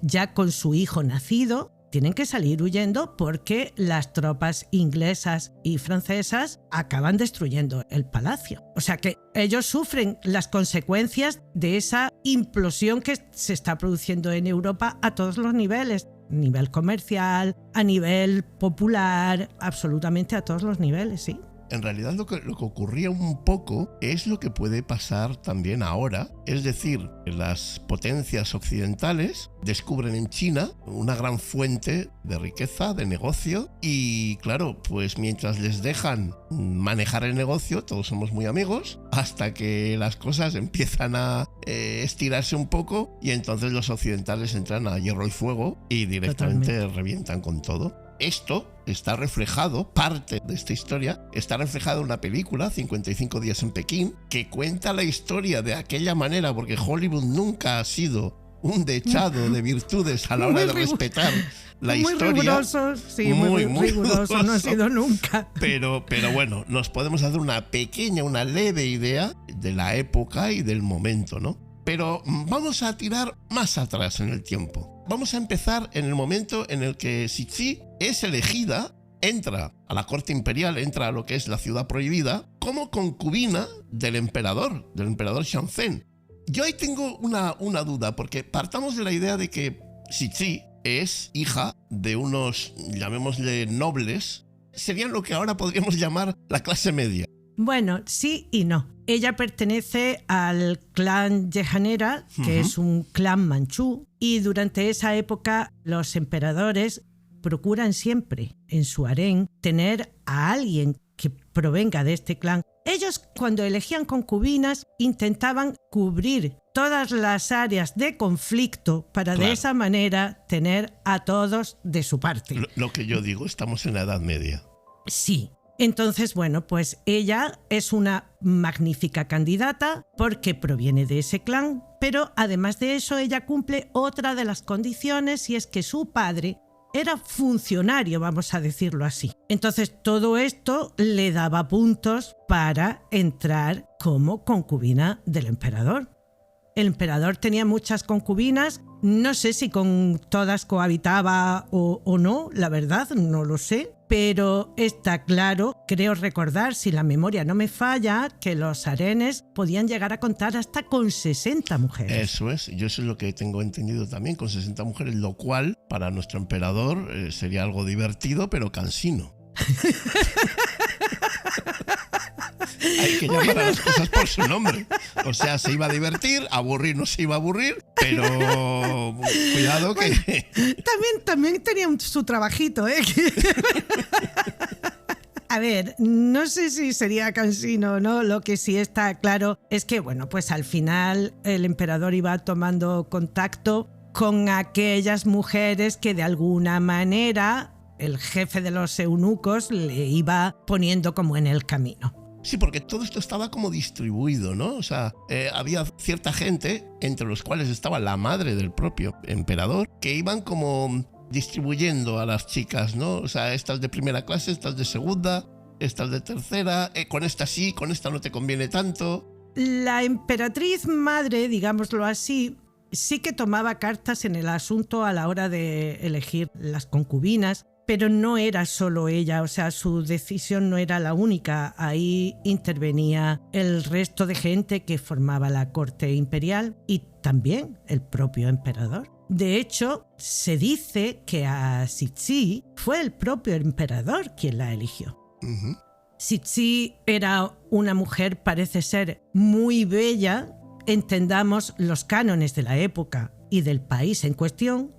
Speaker 2: ya con su hijo nacido. Tienen que salir huyendo porque las tropas inglesas y francesas acaban destruyendo el palacio. O sea que ellos sufren las consecuencias de esa implosión que se está produciendo en Europa a todos los niveles. Nivel comercial, a nivel popular, absolutamente a todos los niveles, sí.
Speaker 1: En realidad lo que ocurría un poco es lo que puede pasar también ahora, es decir, las potencias occidentales descubren en China una gran fuente de riqueza, de negocio y claro, pues mientras les dejan manejar el negocio, todos somos muy amigos, hasta que las cosas empiezan a estirarse un poco y entonces los occidentales entran a hierro y fuego y directamente revientan con todo. Esto está reflejado, parte de esta historia, está reflejado en una película, 55 días en Pekín, que cuenta la historia de aquella manera, porque Hollywood nunca ha sido un dechado de virtudes a la hora de respetar la historia.
Speaker 2: Muy riguroso, no ha sido nunca.
Speaker 1: Pero bueno, nos podemos hacer una leve idea de la época y del momento, ¿no? Pero vamos a tirar más atrás en el tiempo. Vamos a empezar en el momento en el que Cixi es elegida, entra a la corte imperial, entra a lo que es la ciudad prohibida, como concubina del emperador Xianzhen. Yo ahí tengo una duda, porque partamos de la idea de que Cixi es hija de unos, llamémosle, nobles, serían lo que ahora podríamos llamar la clase media.
Speaker 2: Bueno, sí y no. Ella pertenece al clan Yehanera, que es un clan manchú, y durante esa época los emperadores procuran siempre en su harén tener a alguien que provenga de este clan. Ellos, cuando elegían concubinas, intentaban cubrir todas las áreas de conflicto para de esa manera tener a todos de su parte.
Speaker 1: Lo que yo digo, estamos en la Edad Media.
Speaker 2: Sí. Entonces, bueno, pues ella es una magnífica candidata porque proviene de ese clan, pero además de eso ella cumple otra de las condiciones y es que su padre era funcionario, vamos a decirlo así. Entonces todo esto le daba puntos para entrar como concubina del emperador. El emperador tenía muchas concubinas, no sé si con todas cohabitaba o no, la verdad, no lo sé. Pero está claro, creo recordar, si la memoria no me falla, que los harenes podían llegar a contar hasta con 60 mujeres.
Speaker 1: Eso es, yo eso es lo que tengo entendido también, con 60 mujeres, lo cual para nuestro emperador sería algo divertido, pero cansino. Hay que llamar a las cosas por su nombre. O sea, se iba a divertir, aburrir no se iba a aburrir, pero cuidado que...
Speaker 2: Bueno, también tenía su trabajito, ¿eh? A ver, no sé si sería cansino o no, lo que sí está claro es que, bueno, pues al final el emperador iba tomando contacto con aquellas mujeres que de alguna manera el jefe de los eunucos le iba poniendo como en el camino.
Speaker 1: Sí, porque todo esto estaba como distribuido, ¿no? O sea, había cierta gente, entre los cuales estaba la madre del propio emperador, que iban como distribuyendo a las chicas, ¿no? O sea, estas de primera clase, estas de segunda, estas de tercera, con esta sí, con esta no te conviene tanto.
Speaker 2: La emperatriz madre, digámoslo así, sí que tomaba cartas en el asunto a la hora de elegir las concubinas, pero no era solo ella, o sea, su decisión no era la única. Ahí intervenía el resto de gente que formaba la corte imperial y también el propio emperador. De hecho, se dice que a Cixi fue el propio emperador quien la eligió.
Speaker 1: Uh-huh.
Speaker 2: Cixi era una mujer, parece ser, muy bella, entendamos los cánones de la época y del país en cuestión,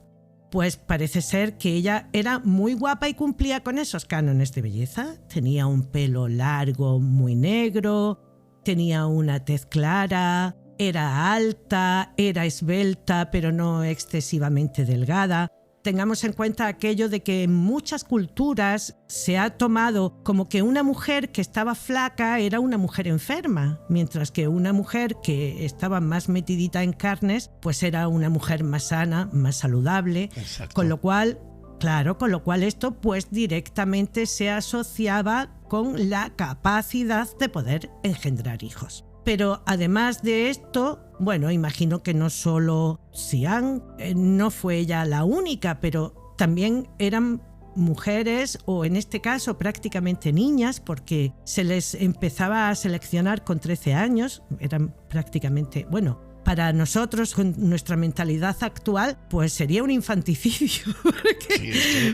Speaker 2: pues parece ser que ella era muy guapa y cumplía con esos cánones de belleza. Tenía un pelo largo, muy negro, tenía una tez clara, era alta, era esbelta, pero no excesivamente delgada. Tengamos en cuenta aquello de que en muchas culturas se ha tomado como que una mujer que estaba flaca era una mujer enferma, mientras que una mujer que estaba más metidita en carnes, pues era una mujer más sana, más saludable.
Speaker 1: Exacto.
Speaker 2: Con lo cual esto pues directamente se asociaba con la capacidad de poder engendrar hijos. Pero además de esto, bueno, imagino que no solo Xian, no fue ella la única, pero también eran mujeres, o en este caso prácticamente niñas, porque se les empezaba a seleccionar con 13 años, eran prácticamente, bueno, para nosotros, con nuestra mentalidad actual, pues sería un infanticidio,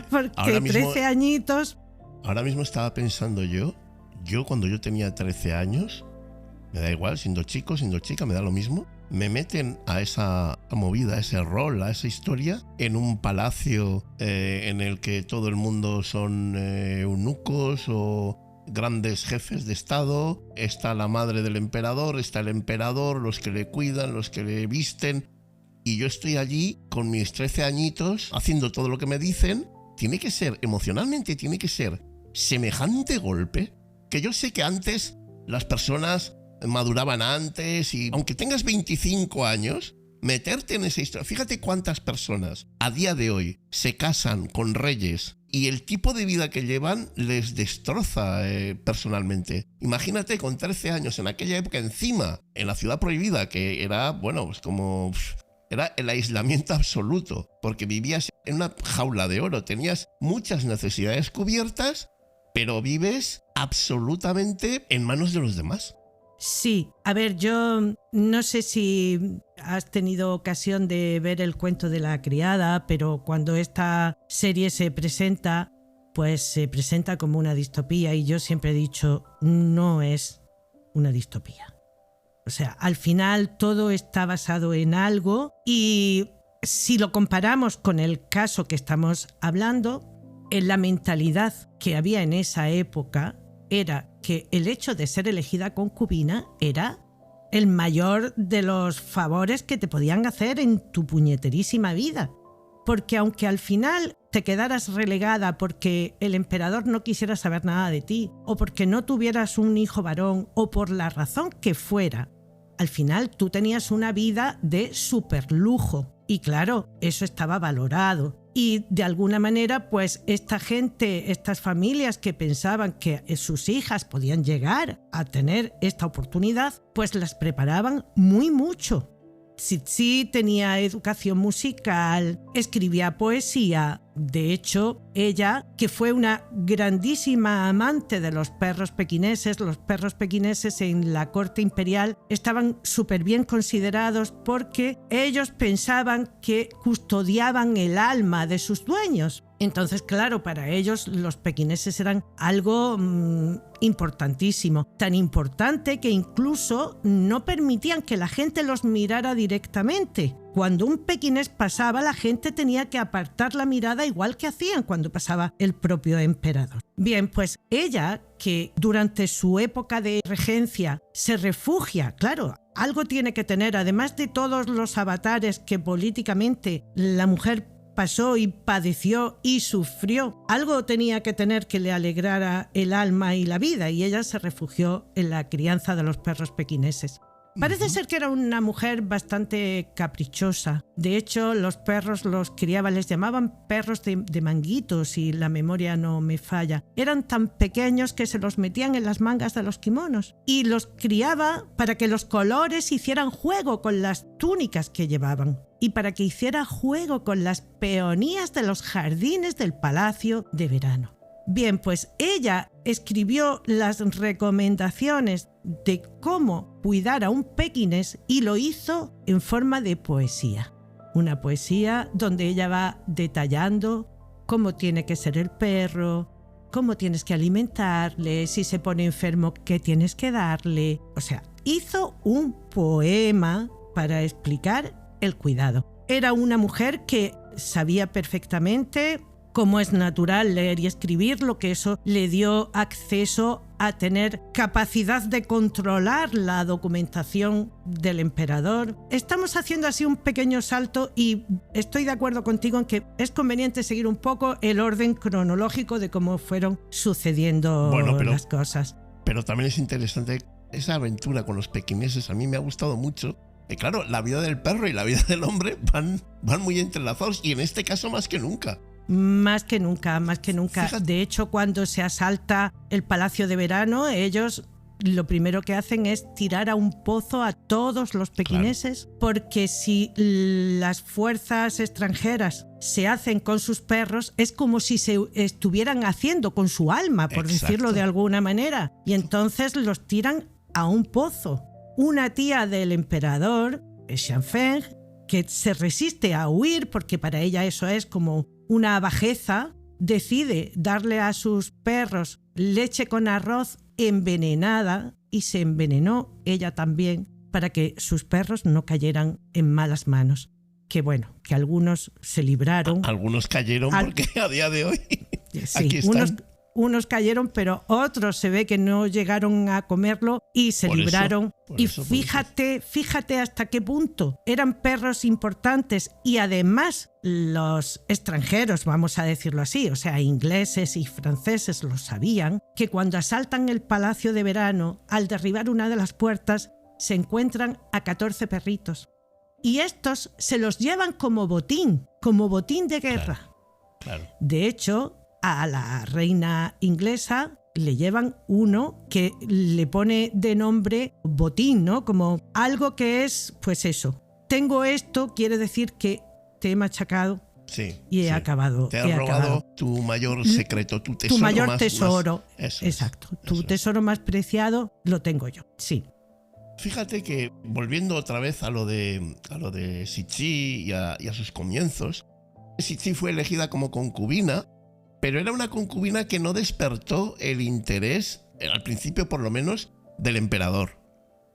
Speaker 2: porque 13 añitos...
Speaker 1: Ahora mismo estaba pensando yo cuando yo tenía 13 años, me da igual, siendo chico, siendo chica, me da lo mismo. Me meten a esa movida, a ese rol, a esa historia, en un palacio en el que todo el mundo son eunucos o grandes jefes de estado. Está la madre del emperador, está el emperador, los que le cuidan, los que le visten. Y yo estoy allí con mis 13 añitos haciendo todo lo que me dicen. Tiene que ser, emocionalmente, tiene que ser semejante golpe, que yo sé que antes las personas maduraban antes y aunque tengas 25 años, meterte en esa historia. Fíjate cuántas personas a día de hoy se casan con reyes y el tipo de vida que llevan les destroza personalmente. Imagínate con 13 años en aquella época, encima en la ciudad prohibida, que era, bueno, pues como... Era el aislamiento absoluto, porque vivías en una jaula de oro, tenías muchas necesidades cubiertas, pero vives absolutamente en manos de los demás.
Speaker 2: Sí, a ver, yo no sé si has tenido ocasión de ver El cuento de la criada, pero cuando esta serie se presenta, pues se presenta como una distopía y yo siempre he dicho, no es una distopía. O sea, al final todo está basado en algo y si lo comparamos con el caso que estamos hablando, en la mentalidad que había en esa época era que el hecho de ser elegida concubina era el mayor de los favores que te podían hacer en tu puñeterísima vida. Porque aunque al final te quedaras relegada porque el emperador no quisiera saber nada de ti, o porque no tuvieras un hijo varón, o por la razón que fuera, al final tú tenías una vida de superlujo. Y claro, eso estaba valorado. Y de alguna manera, pues esta gente, estas familias que pensaban que sus hijas podían llegar a tener esta oportunidad, pues las preparaban muy mucho. Tzitzit tenía educación musical, escribía poesía. De hecho, ella, que fue una grandísima amante de los perros pequineses en la corte imperial estaban súper bien considerados porque ellos pensaban que custodiaban el alma de sus dueños. Entonces, claro, para ellos los pequineses eran algo importantísimo. Tan importante que incluso no permitían que la gente los mirara directamente. Cuando un pequinés pasaba, la gente tenía que apartar la mirada igual que hacían cuando pasaba el propio emperador. Bien, pues ella, que durante su época de regencia se refugia, claro, algo tiene que tener, además de todos los avatares que políticamente la mujer pasó y padeció y sufrió, algo tenía que tener que le alegrara el alma y la vida, y ella se refugió en la crianza de los perros pequineses. Parece ser que era una mujer bastante caprichosa. De hecho, los perros los criaba, les llamaban perros de manguitos, si la memoria no me falla. Eran tan pequeños que se los metían en las mangas de los kimonos y los criaba para que los colores hicieran juego con las túnicas que llevaban y para que hiciera juego con las peonías de los jardines del palacio de verano. Bien, pues ella escribió las recomendaciones de cómo cuidar a un pequinés y lo hizo en forma de poesía. Una poesía donde ella va detallando cómo tiene que ser el perro, cómo tienes que alimentarle, si se pone enfermo, qué tienes que darle. O sea, hizo un poema para explicar el cuidado. Era una mujer que sabía perfectamente, como es natural, leer y escribir, lo que eso le dio acceso a tener capacidad de controlar la documentación del emperador. Estamos haciendo así un pequeño salto y estoy de acuerdo contigo en que es conveniente seguir un poco el orden cronológico de cómo fueron sucediendo las cosas.
Speaker 1: Pero también es interesante esa aventura con los pequineses. A mí me ha gustado mucho. Y claro, la vida del perro y la vida del hombre van muy entrelazados, y en este caso más que nunca.
Speaker 2: Más que nunca.
Speaker 1: Fíjate.
Speaker 2: De hecho, cuando se asalta el Palacio de Verano, ellos lo primero que hacen es tirar a un pozo a todos los pequineses, claro, porque si las fuerzas extranjeras se hacen con sus perros, es como si se estuvieran haciendo con su alma, por
Speaker 1: Exacto.
Speaker 2: decirlo de alguna manera, y entonces los tiran a un pozo. Una tía del emperador, Xianfeng, que se resiste a huir porque para ella eso es como una bajeza, decide darle a sus perros leche con arroz envenenada y se envenenó ella también para que sus perros no cayeran en malas manos. Que bueno, que algunos se libraron.
Speaker 1: Algunos cayeron porque a día de hoy
Speaker 2: sí,
Speaker 1: aquí están.
Speaker 2: Unos cayeron, pero otros se ve que no llegaron a comerlo y se libraron. Y fíjate hasta qué punto eran perros importantes, y además los extranjeros, vamos a decirlo así, o sea, ingleses y franceses lo sabían, que cuando asaltan el Palacio de Verano, al derribar una de las puertas, se encuentran a 14 perritos. Y estos se los llevan como botín de guerra.
Speaker 1: Claro.
Speaker 2: De hecho, a la reina inglesa le llevan uno que le pone de nombre botín, ¿no? Como algo que es, pues eso. Tengo esto, quiere decir que te he machacado y he acabado.
Speaker 1: Te han robado tu mayor secreto, tu tesoro.
Speaker 2: Tu mayor tesoro.
Speaker 1: Exacto.
Speaker 2: Tu tesoro más preciado lo tengo yo, sí.
Speaker 1: Fíjate que, volviendo otra vez a lo de Tzitzit y a sus comienzos, Tzitzit fue elegida como concubina, pero era una concubina que no despertó el interés, al principio por lo menos, del emperador.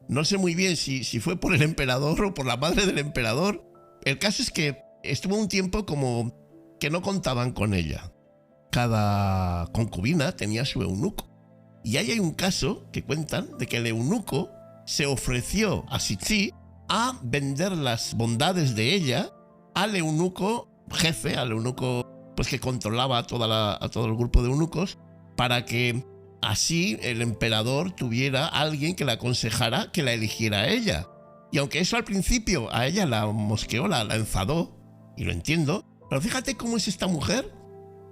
Speaker 1: No sé muy bien si fue por el emperador o por la madre del emperador. El caso es que estuvo un tiempo como que no contaban con ella. Cada concubina tenía su eunuco. Y ahí hay un caso que cuentan de que el eunuco se ofreció a Tzitzit a vender las bondades de ella al eunuco jefe, al eunuco pues que controlaba a todo el grupo de eunucos, para que así el emperador tuviera a alguien que la aconsejara que la eligiera a ella. Y aunque eso al principio a ella la mosqueó, la enfadó, y lo entiendo, pero fíjate cómo es esta mujer,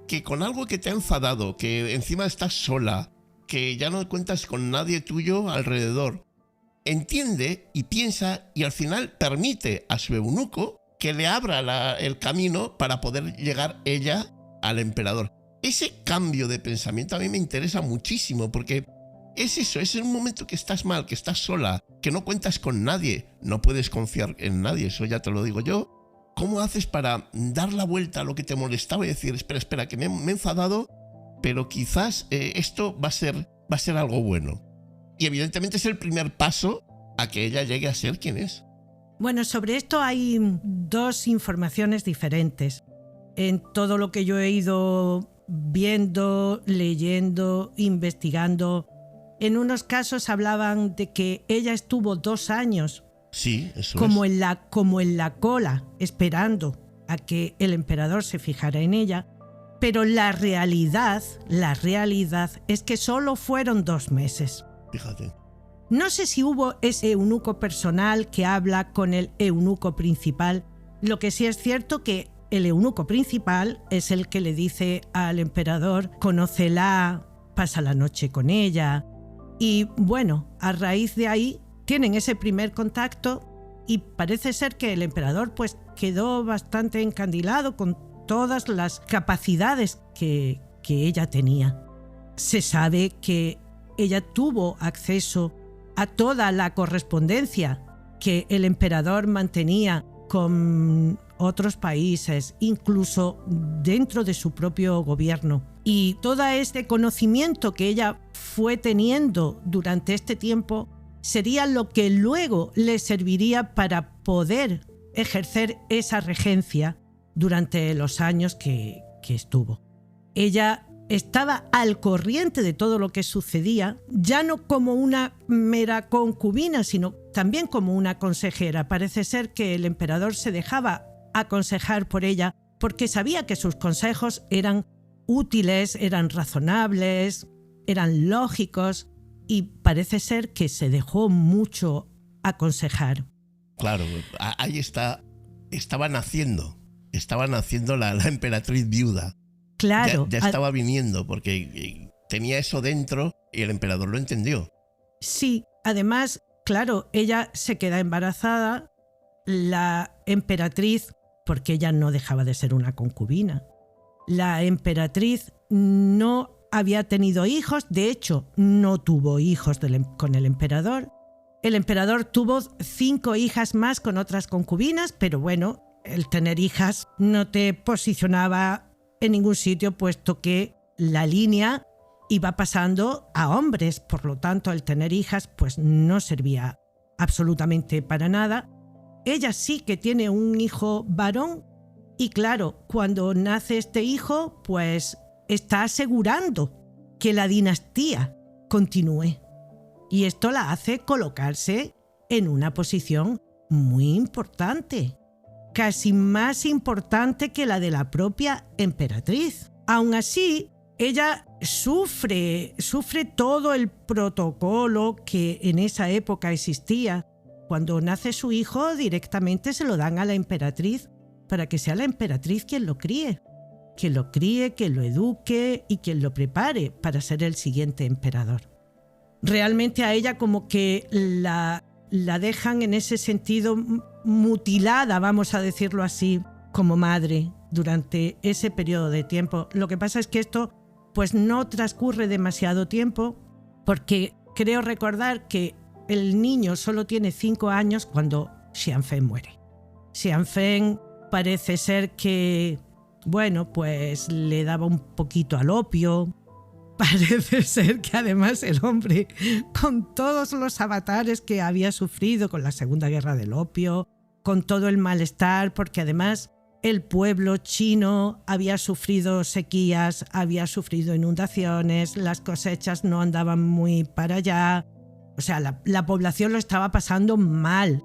Speaker 1: que con algo que te ha enfadado, que encima estás sola, que ya no cuentas con nadie tuyo alrededor, entiende y piensa y al final permite a su eunuco que le abra el camino para poder llegar ella al emperador. Ese cambio de pensamiento a mí me interesa muchísimo porque es eso, es en un momento que estás mal, que estás sola, que no cuentas con nadie, no puedes confiar en nadie, eso ya te lo digo yo. ¿Cómo haces para dar la vuelta a lo que te molestaba y decir, espera, que me he enfadado, pero quizás esto va a ser algo bueno? Y evidentemente es el primer paso a que ella llegue a ser quien es.
Speaker 2: Bueno, sobre esto hay dos informaciones diferentes. En todo lo que yo he ido viendo, leyendo, investigando, en unos casos hablaban de que ella estuvo 2 años.
Speaker 1: Sí, eso
Speaker 2: como
Speaker 1: es.
Speaker 2: en la cola, esperando a que el emperador se fijara en ella, pero la realidad es que solo fueron 2 meses.
Speaker 1: Fíjate.
Speaker 2: No sé si hubo ese eunuco personal que habla con el eunuco principal. Lo que sí es cierto que el eunuco principal es el que le dice al emperador, conócela, pasa la noche con ella. Y bueno, a raíz de ahí tienen ese primer contacto y parece ser que el emperador pues quedó bastante encandilado con todas las capacidades que ella tenía. Se sabe que ella tuvo acceso a toda la correspondencia que el emperador mantenía con otros países, incluso dentro de su propio gobierno. Y todo este conocimiento que ella fue teniendo durante este tiempo sería lo que luego le serviría para poder ejercer esa regencia durante los años que estuvo. Ella estaba al corriente de todo lo que sucedía, ya no como una mera concubina, sino también como una consejera. Parece ser que el emperador se dejaba aconsejar por ella porque sabía que sus consejos eran útiles, eran razonables, eran lógicos y parece ser que se dejó mucho aconsejar.
Speaker 1: Claro, ahí estaba naciendo la emperatriz viuda.
Speaker 2: Claro.
Speaker 1: Ya estaba viniendo porque tenía eso dentro y el emperador lo entendió.
Speaker 2: Sí, además, claro, ella se queda embarazada, la emperatriz, porque ella no dejaba de ser una concubina. La emperatriz no había tenido hijos, de hecho, no tuvo hijos con el emperador. El emperador tuvo 5 hijas más con otras concubinas, pero bueno, el tener hijas no te posicionaba en ningún sitio, puesto que la línea iba pasando a hombres, por lo tanto el tener hijas pues no servía absolutamente para nada. Ella sí que tiene un hijo varón y claro, cuando nace este hijo pues está asegurando que la dinastía continúe y esto la hace colocarse en una posición muy importante. Casi más importante que la de la propia emperatriz. Aún así, ella sufre todo el protocolo que en esa época existía. Cuando nace su hijo, directamente se lo dan a la emperatriz para que sea la emperatriz quien lo críe. Que lo críe, que lo eduque y quien lo prepare para ser el siguiente emperador. Realmente a ella como que la dejan en ese sentido mutilada, vamos a decirlo así, como madre durante ese periodo de tiempo. Lo que pasa es que esto pues no transcurre demasiado tiempo porque creo recordar que el niño solo tiene 5 años cuando Xianfeng muere. Xianfeng parece ser que, bueno, pues le daba un poquito al opio. Parece ser que además el hombre, con todos los avatares que había sufrido con la Segunda Guerra del Opio, con todo el malestar, porque además el pueblo chino había sufrido sequías, había sufrido inundaciones, las cosechas no andaban muy para allá. O sea, la población lo estaba pasando mal.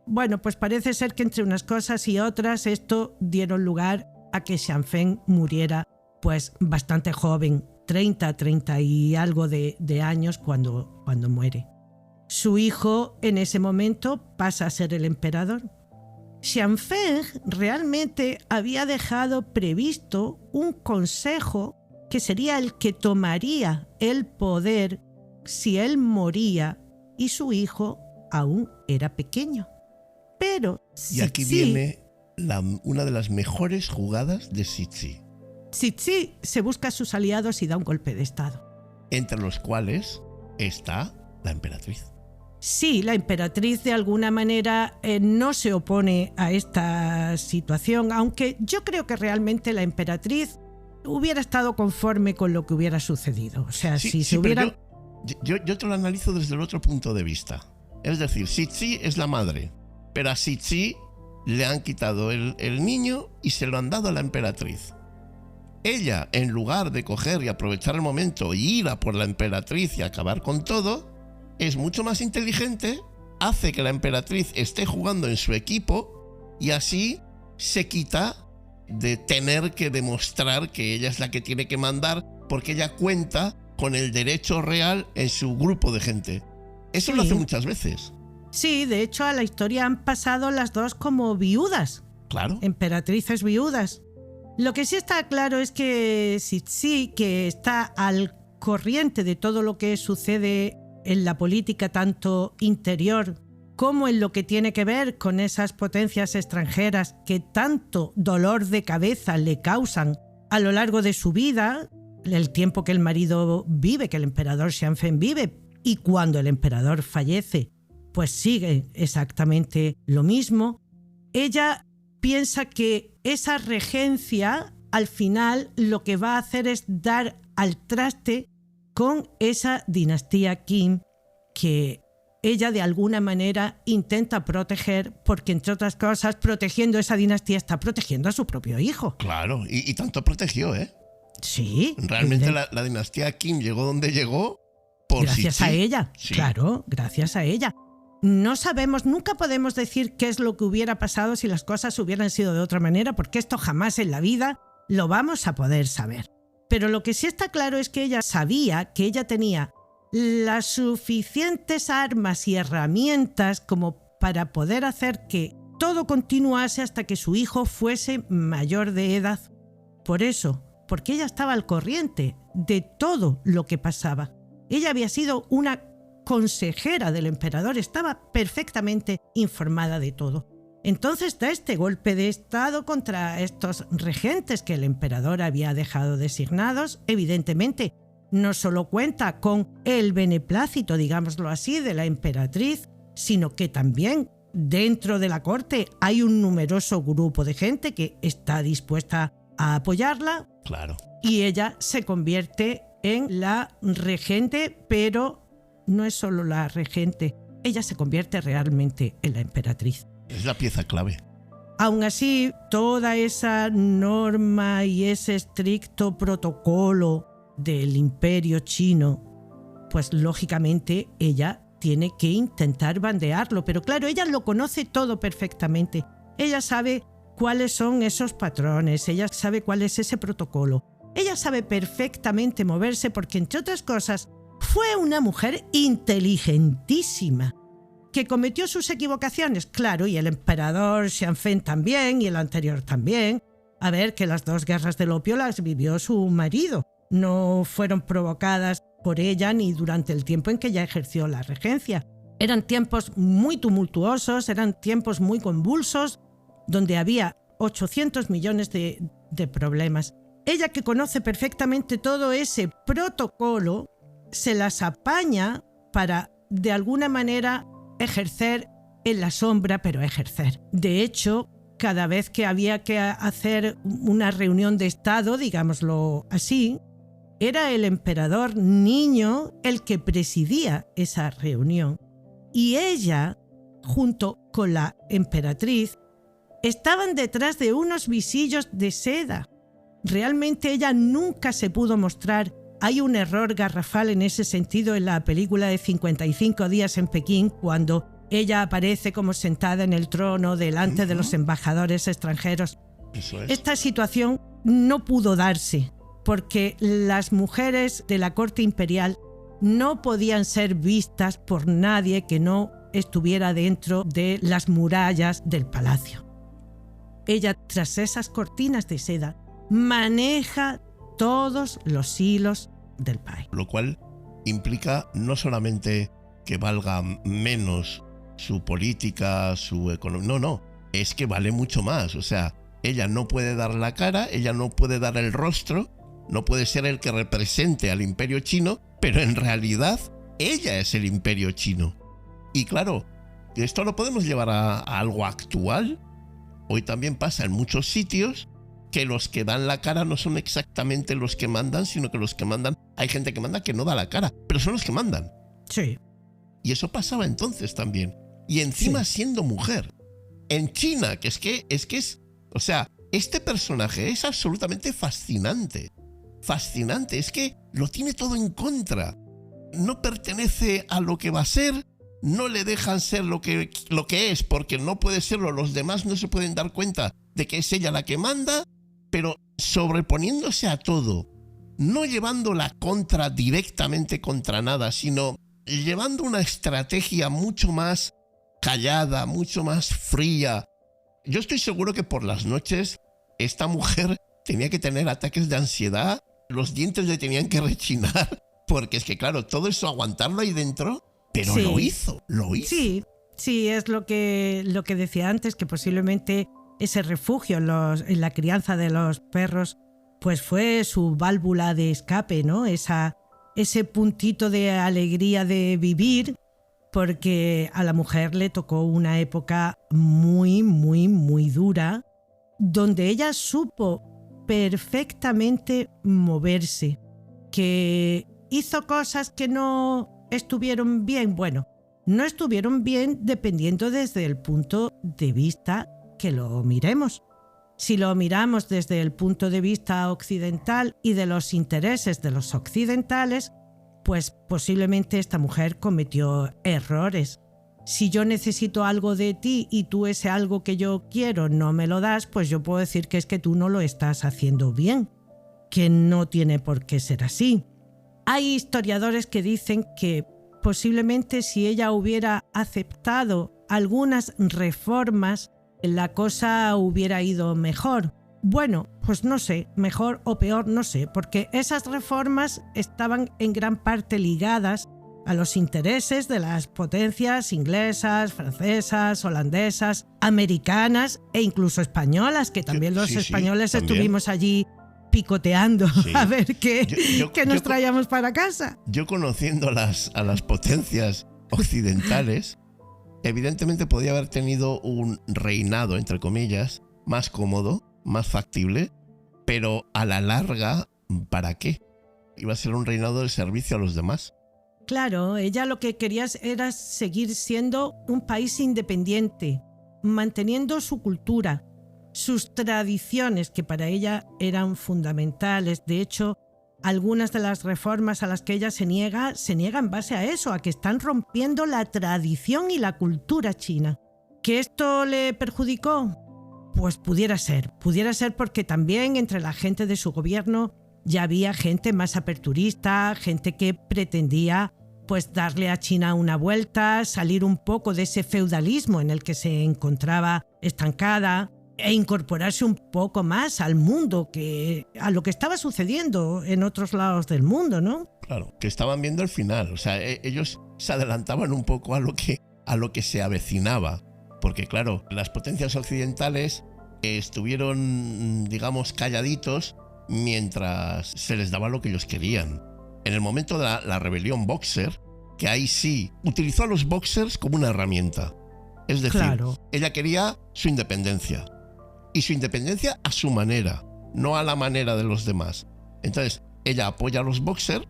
Speaker 2: Bueno, pues parece ser que entre unas cosas y otras esto dieron lugar a que Xianfeng muriera pues bastante joven, 30 y algo de años cuando muere. Su hijo en ese momento pasa a ser el emperador. Xianfeng realmente había dejado previsto un consejo que sería el que tomaría el poder si él moría y su hijo aún era pequeño. Pero
Speaker 1: Y aquí viene una de las mejores jugadas de Cixi,
Speaker 2: Cixi se busca a sus aliados y da un golpe de estado.
Speaker 1: entre los cuales está la emperatriz.
Speaker 2: Sí, la emperatriz de alguna manera no se opone a esta situación, aunque yo creo que realmente la emperatriz hubiera estado conforme con lo que hubiera sucedido. O sea, si se hubiera...
Speaker 1: Yo te lo analizo desde el otro punto de vista. Es decir, Cixi es la madre, pero a Cixi le han quitado el niño y se lo han dado a la emperatriz. Ella, en lugar de coger y aprovechar el momento y ir a por la emperatriz y acabar con todo, es mucho más inteligente, hace que la emperatriz esté jugando en su equipo y así se quita de tener que demostrar que ella es la que tiene que mandar, porque ella cuenta con el derecho real en su grupo de gente. Eso
Speaker 2: Sí.
Speaker 1: lo hace muchas veces.
Speaker 2: Sí, de hecho a la historia han pasado las dos como viudas,
Speaker 1: Claro.
Speaker 2: emperatrices viudas. Lo que sí está claro es que Cixi, que está al corriente de todo lo que sucede en la política tanto interior como en lo que tiene que ver con esas potencias extranjeras que tanto dolor de cabeza le causan a lo largo de su vida, el tiempo que el marido vive, que el emperador Xianfeng vive, y cuando el emperador fallece, pues sigue exactamente lo mismo. Ella piensa que esa regencia al final lo que va a hacer es dar al traste con esa dinastía Qin que ella de alguna manera intenta proteger, porque entre otras cosas, protegiendo esa dinastía está protegiendo a su propio hijo.
Speaker 1: Claro, y tanto protegió, ¿eh?
Speaker 2: Sí.
Speaker 1: Realmente la dinastía Qin llegó donde llegó por
Speaker 2: gracias
Speaker 1: Cixi.
Speaker 2: a ella,
Speaker 1: Sí.
Speaker 2: claro, gracias a ella. No sabemos, nunca podemos decir qué es lo que hubiera pasado si las cosas hubieran sido de otra manera, porque esto jamás en la vida lo vamos a poder saber. Pero lo que sí está claro es que ella sabía que ella tenía las suficientes armas y herramientas como para poder hacer que todo continuase hasta que su hijo fuese mayor de edad. Por eso, porque ella estaba al corriente de todo lo que pasaba. Ella había sido una consejera del emperador, estaba perfectamente informada de todo. Entonces da este golpe de estado contra estos regentes que el emperador había dejado designados. Evidentemente, no solo cuenta con el beneplácito, digámoslo así, de la emperatriz, sino que también dentro de la corte hay un numeroso grupo de gente que está dispuesta a apoyarla.
Speaker 1: Claro.
Speaker 2: Y ella se convierte en la regente, pero no es solo la regente, ella se convierte realmente en la emperatriz.
Speaker 1: Es la pieza clave.
Speaker 2: Aún así, toda esa norma y ese estricto protocolo del imperio chino, pues lógicamente ella tiene que intentar bandearlo, pero claro, ella lo conoce todo perfectamente. Ella sabe cuáles son esos patrones, ella sabe cuál es ese protocolo. Ella sabe perfectamente moverse porque, entre otras cosas, fue una mujer inteligentísima, que cometió sus equivocaciones, claro, y el emperador Xianfeng también, y el anterior también. A ver, que las dos guerras del opio las vivió su marido. No fueron provocadas por ella ni durante el tiempo en que ella ejerció la regencia. Eran tiempos muy tumultuosos, eran tiempos muy convulsos, donde había 800 millones de problemas. Ella, que conoce perfectamente todo ese protocolo, se las apaña para, de alguna manera, ejercer en la sombra, pero ejercer. De hecho, cada vez que había que hacer una reunión de Estado, digámoslo así, era el emperador niño el que presidía esa reunión. Y ella, junto con la emperatriz, estaban detrás de unos visillos de seda. Realmente ella nunca se pudo mostrar. Hay un error garrafal en ese sentido en la película de 55 días en Pekín, cuando ella aparece como sentada en el trono delante de los embajadores extranjeros.
Speaker 1: Eso es.
Speaker 2: Esta situación no pudo darse porque las mujeres de la corte imperial no podían ser vistas por nadie que no estuviera dentro de las murallas del palacio. Ella, tras esas cortinas de seda, maneja todos los hilos del país.
Speaker 1: Lo cual implica no solamente que valga menos su política, su economía. No, es que vale mucho más. O sea, ella no puede dar la cara, ella no puede dar el rostro, no puede ser el que represente al imperio chino, pero en realidad ella es el imperio chino. Y claro, esto lo podemos llevar a algo actual. Hoy también pasa en muchos sitios que los que dan la cara no son exactamente los que mandan, sino que los que mandan, hay gente que manda que no da la cara, pero son los que mandan.
Speaker 2: Sí.
Speaker 1: Y eso pasaba entonces también. Y encima
Speaker 2: Sí.
Speaker 1: siendo mujer. En China, que es, o sea, este personaje es absolutamente fascinante. Fascinante, es que lo tiene todo en contra. No pertenece a lo que va a ser, no le dejan ser lo que es, porque no puede serlo, los demás no se pueden dar cuenta de que es ella la que manda, pero sobreponiéndose a todo, no llevando la contra directamente contra nada, sino llevando una estrategia mucho más callada, mucho más fría. Yo estoy seguro que por las noches esta mujer tenía que tener ataques de ansiedad, los dientes le tenían que rechinar, porque es que claro, todo eso aguantarlo ahí dentro, pero
Speaker 2: Sí.
Speaker 1: lo hizo.
Speaker 2: Sí, es lo que decía antes, que posiblemente ese refugio en la crianza de los perros pues fue su válvula de escape, ¿no? Ese puntito de alegría de vivir, porque a la mujer le tocó una época muy, muy, muy dura, donde ella supo perfectamente moverse, que hizo cosas que no estuvieron bien. Bueno, no estuvieron bien dependiendo desde el punto de vista que lo miremos. Si lo miramos desde el punto de vista occidental y de los intereses de los occidentales, pues posiblemente esta mujer cometió errores. Si yo necesito algo de ti y tú ese algo que yo quiero no me lo das, pues yo puedo decir que es que tú no lo estás haciendo bien, que no tiene por qué ser así. Hay historiadores que dicen que posiblemente si ella hubiera aceptado algunas reformas, la cosa hubiera ido mejor. Bueno, pues no sé, mejor o peor, no sé, porque esas reformas estaban en gran parte ligadas a los intereses de las potencias inglesas, francesas, holandesas, americanas e incluso españolas, que también los españoles
Speaker 1: también
Speaker 2: estuvimos allí picoteando a ver qué nos traíamos para casa.
Speaker 1: Yo conociendo a las potencias occidentales, evidentemente podía haber tenido un reinado, entre comillas, más cómodo, más factible, pero a la larga, ¿para qué? Iba a ser un reinado de servicio a los demás.
Speaker 2: Claro, ella lo que quería era seguir siendo un país independiente, manteniendo su cultura, sus tradiciones, que para ella eran fundamentales. De hecho, algunas de las reformas a las que ella se niega en base a eso, a que están rompiendo la tradición y la cultura china. ¿Que esto le perjudicó? Pues pudiera ser porque también entre la gente de su gobierno ya había gente más aperturista, gente que pretendía pues darle a China una vuelta, salir un poco de ese feudalismo en el que se encontraba estancada e incorporarse un poco más al mundo, a lo que estaba sucediendo en otros lados del mundo, ¿no?
Speaker 1: Claro, que estaban viendo el final, o sea, ellos se adelantaban un poco a lo que se avecinaba, porque claro, las potencias occidentales estuvieron, digamos, calladitos mientras se les daba lo que ellos querían. En el momento de la rebelión Boxer, que ahí sí utilizó a los Boxers como una herramienta. Es decir,
Speaker 2: claro,
Speaker 1: ella quería su independencia. Y su independencia a su manera, no a la manera de los demás. Entonces, ella apoya a los Boxer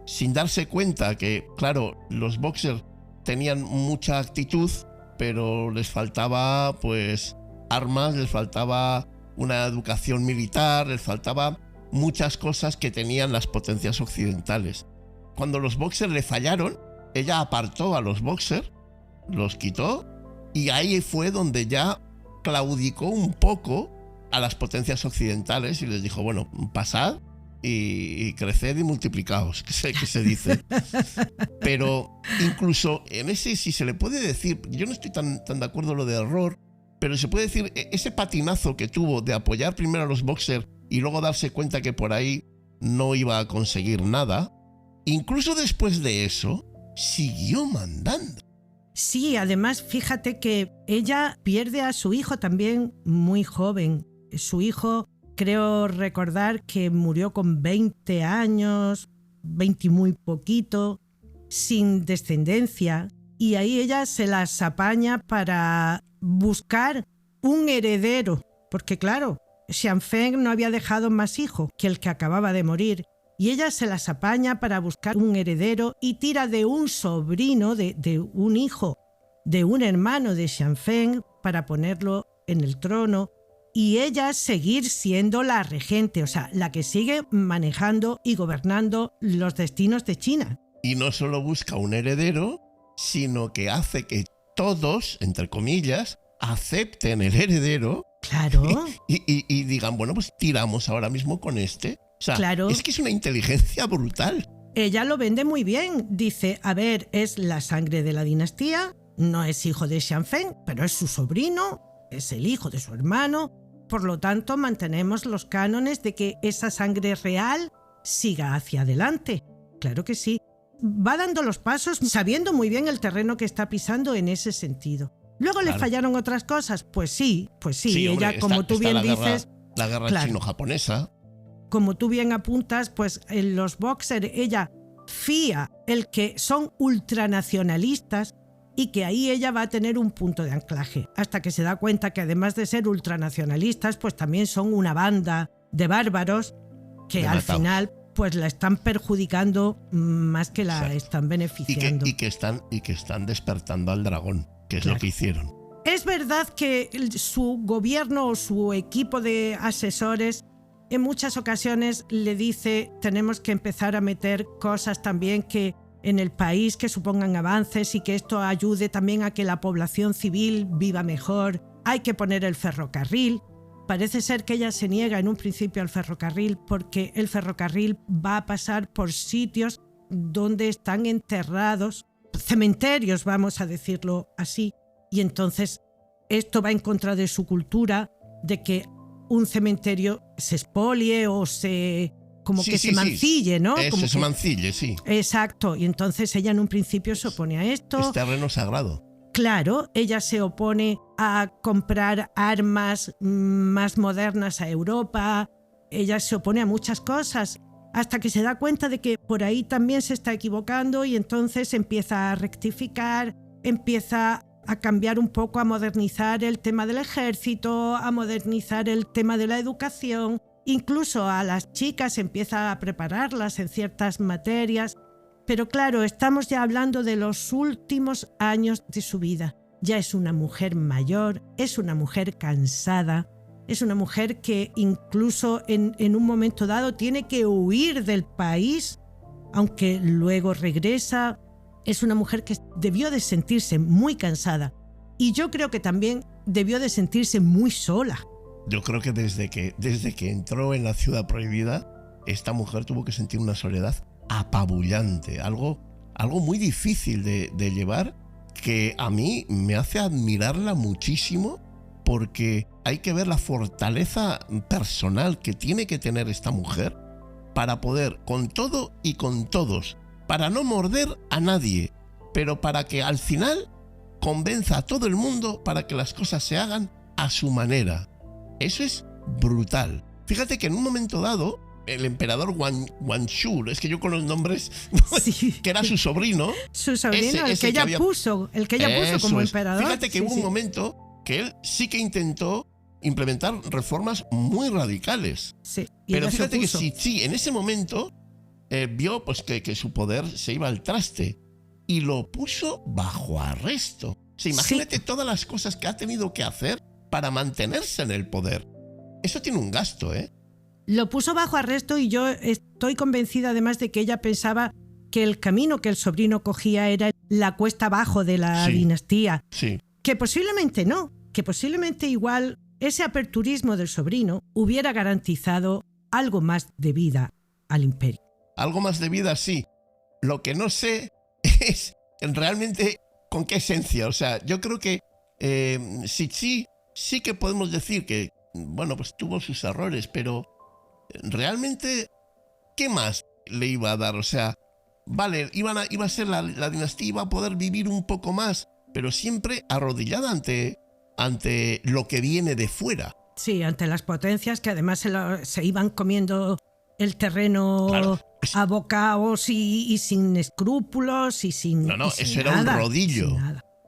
Speaker 1: sin darse cuenta que, claro, los Boxer tenían mucha actitud, pero les faltaba, pues, armas, les faltaba una educación militar, les faltaba muchas cosas que tenían las potencias occidentales. Cuando los Boxer le fallaron, ella apartó a los Boxer, los quitó, y ahí fue donde ya claudicó un poco a las potencias occidentales y les dijo, bueno, pasad y creced y multiplicaos, que se dice. Pero incluso en ese, si se le puede decir, yo no estoy tan de acuerdo en lo de error, pero se puede decir, ese patinazo que tuvo de apoyar primero a los Boxer y luego darse cuenta que por ahí no iba a conseguir nada, incluso después de eso, siguió mandando.
Speaker 2: Sí, además, fíjate que ella pierde a su hijo también muy joven. Su hijo, creo recordar que murió con 20 años, 20 y muy poquito, sin descendencia. Y ahí ella se las apaña para buscar un heredero. Porque claro, Xianfeng no había dejado más hijos que el que acababa de morir. Y ella se las apaña para buscar un heredero y tira de un sobrino, de un hijo, de un hermano de Xianfeng para ponerlo en el trono y ella seguir siendo la regente, o sea, la que sigue manejando y gobernando los destinos de China.
Speaker 1: Y no solo busca un heredero, sino que hace que todos, entre comillas, acepten el heredero.
Speaker 2: Claro.
Speaker 1: Y digan, bueno, pues tiramos ahora mismo con este. O sea,
Speaker 2: claro.
Speaker 1: Es que es una inteligencia brutal.
Speaker 2: Ella lo vende muy bien. Dice, a ver, es la sangre de la dinastía, no es hijo de Xianfeng, pero es su sobrino, es el hijo de su hermano. Por lo tanto, mantenemos los cánones de que esa sangre real siga hacia adelante. Claro que sí. Va dando los pasos sabiendo muy bien el terreno que está pisando en ese sentido. Luego le fallaron otras cosas. Pues sí.
Speaker 1: Sí, hombre,
Speaker 2: ella, como tú bien dices...
Speaker 1: La guerra chino-japonesa.
Speaker 2: Como tú bien apuntas, pues en los boxers ella fía el que son ultranacionalistas y que ahí ella va a tener un punto de anclaje, hasta que se da cuenta que además de ser ultranacionalistas, pues también son una banda de bárbaros que al final pues la están perjudicando más que la están beneficiando.
Speaker 1: Y que están despertando al dragón, que es lo que hicieron.
Speaker 2: Es verdad que su gobierno o su equipo de asesores en muchas ocasiones le dice tenemos que empezar a meter cosas también que en el país que supongan avances y que esto ayude también a que la población civil viva mejor. Hay que poner el ferrocarril. Parece ser que ella se niega en un principio al ferrocarril porque el ferrocarril va a pasar por sitios donde están enterrados, cementerios, vamos a decirlo así. Y entonces esto va en contra de su cultura, de que un cementerio se expolie o se mancille, ¿no?
Speaker 1: Se mancille, sí.
Speaker 2: Exacto, y entonces ella en un principio se opone a esto.
Speaker 1: Es terreno sagrado.
Speaker 2: Claro, ella se opone a comprar armas más modernas a Europa, ella se opone a muchas cosas, hasta que se da cuenta de que por ahí también se está equivocando y entonces empieza a rectificar, empieza a cambiar un poco, a modernizar el tema del ejército, a modernizar el tema de la educación, incluso a las chicas empieza a prepararlas en ciertas materias. Pero claro, estamos ya hablando de los últimos años de su vida. Ya es una mujer mayor, es una mujer cansada, es una mujer que incluso en un momento dado tiene que huir del país, aunque luego regresa. Es una mujer que debió de sentirse muy cansada y yo creo que también debió de sentirse muy sola.
Speaker 1: Yo creo que desde que entró en la ciudad prohibida, esta mujer tuvo que sentir una soledad apabullante, algo muy difícil de llevar, que a mí me hace admirarla muchísimo, porque hay que ver la fortaleza personal que tiene que tener esta mujer para poder, con todo y con todos, para no morder a nadie, pero para que al final convenza a todo el mundo para que las cosas se hagan a su manera. Eso es brutal. Fíjate que en un momento dado, el emperador Guangxu, es que yo con los nombres, sí, que era su sobrino.
Speaker 2: Su sobrino, el que ella puso como emperador.
Speaker 1: Fíjate que hubo un momento que él sí que intentó implementar reformas muy radicales.
Speaker 2: Sí,
Speaker 1: pero fíjate que sí, en ese momento vio pues que su poder se iba al traste y lo puso bajo arresto. O sea, imagínate todas las cosas que ha tenido que hacer para mantenerse en el poder. Eso tiene un gasto, ¿eh?
Speaker 2: Lo puso bajo arresto y yo estoy convencida además de que ella pensaba que el camino que el sobrino cogía era la cuesta abajo de la dinastía.
Speaker 1: Sí.
Speaker 2: Que posiblemente no, que posiblemente igual ese aperturismo del sobrino hubiera garantizado algo más de vida al imperio.
Speaker 1: Algo más de vida, sí. Lo que no sé es realmente con qué esencia. O sea, yo creo que sí que podemos decir que, bueno, pues tuvo sus errores, pero realmente, ¿qué más le iba a dar? O sea, vale, iba a ser la dinastía, iba a poder vivir un poco más, pero siempre arrodillada ante lo que viene de fuera.
Speaker 2: Sí, ante las potencias que además se iban comiendo el terreno, claro, a bocaos y sin escrúpulos y sin
Speaker 1: No,
Speaker 2: y sin
Speaker 1: eso
Speaker 2: nada,
Speaker 1: era un rodillo.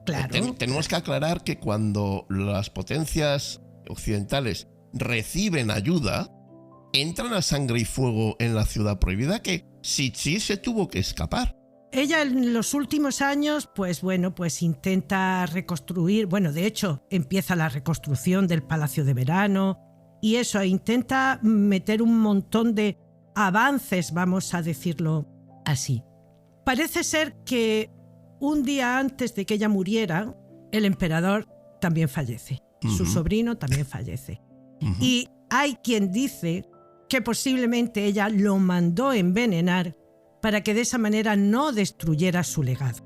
Speaker 2: Claro.
Speaker 1: Tenemos que aclarar que cuando las potencias occidentales reciben ayuda, entran a sangre y fuego en la ciudad prohibida, que Cixi se tuvo que escapar.
Speaker 2: Ella en los últimos años, pues intenta reconstruir, de hecho empieza la reconstrucción del Palacio de Verano y eso, intenta meter un montón de avances, vamos a decirlo así. Parece ser que un día antes de que ella muriera, el emperador también fallece, su sobrino también fallece. Y hay quien dice que posiblemente ella lo mandó envenenar para que de esa manera no destruyera su legado.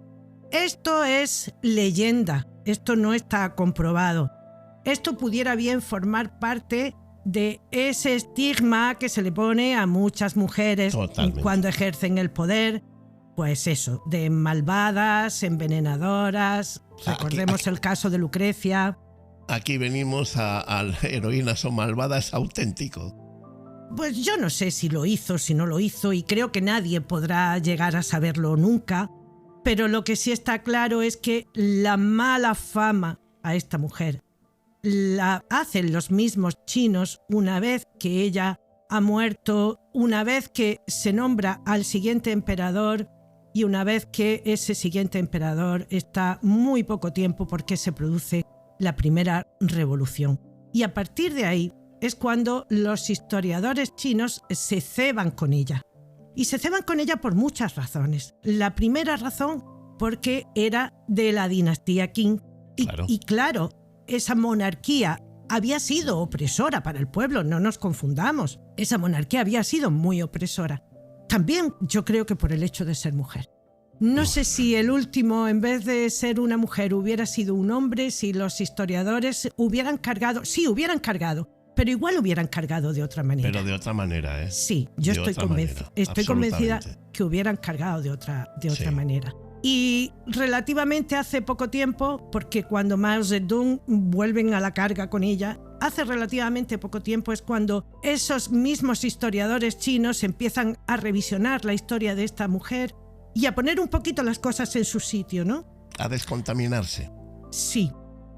Speaker 2: Esto es leyenda, esto no está comprobado. Esto pudiera bien formar parte de ese estigma que se le pone a muchas mujeres cuando ejercen el poder, pues eso, de malvadas, envenenadoras. Recordemos el caso de Lucrecia.
Speaker 1: Aquí venimos al heroínas o malvadas auténtico.
Speaker 2: Pues yo no sé si lo hizo, si no lo hizo, y creo que nadie podrá llegar a saberlo nunca, pero lo que sí está claro es que la mala fama a esta mujer la hacen los mismos chinos una vez que ella ha muerto, una vez que se nombra al siguiente emperador y una vez que ese siguiente emperador está muy poco tiempo porque se produce la primera revolución. Y a partir de ahí es cuando los historiadores chinos se ceban con ella. Y se ceban con ella por muchas razones. La primera razón, porque era de la dinastía Qing. Y claro, esa monarquía había sido opresora para el pueblo, no nos confundamos. Esa monarquía había sido muy opresora. También yo creo que por el hecho de ser mujer. No sé si el último, en vez de ser una mujer, hubiera sido un hombre, si los historiadores hubieran cargado, sí, hubieran cargado, pero igual hubieran cargado de otra manera.
Speaker 1: Pero de otra manera, ¿eh?
Speaker 2: Sí, yo estoy convencida que hubieran cargado de otra manera. Y relativamente hace poco tiempo, porque cuando Mao Zedong vuelven a la carga con ella, hace relativamente poco tiempo es cuando esos mismos historiadores chinos empiezan a revisionar la historia de esta mujer y a poner un poquito las cosas en su sitio, ¿no?
Speaker 1: A descontaminarse.
Speaker 2: Sí,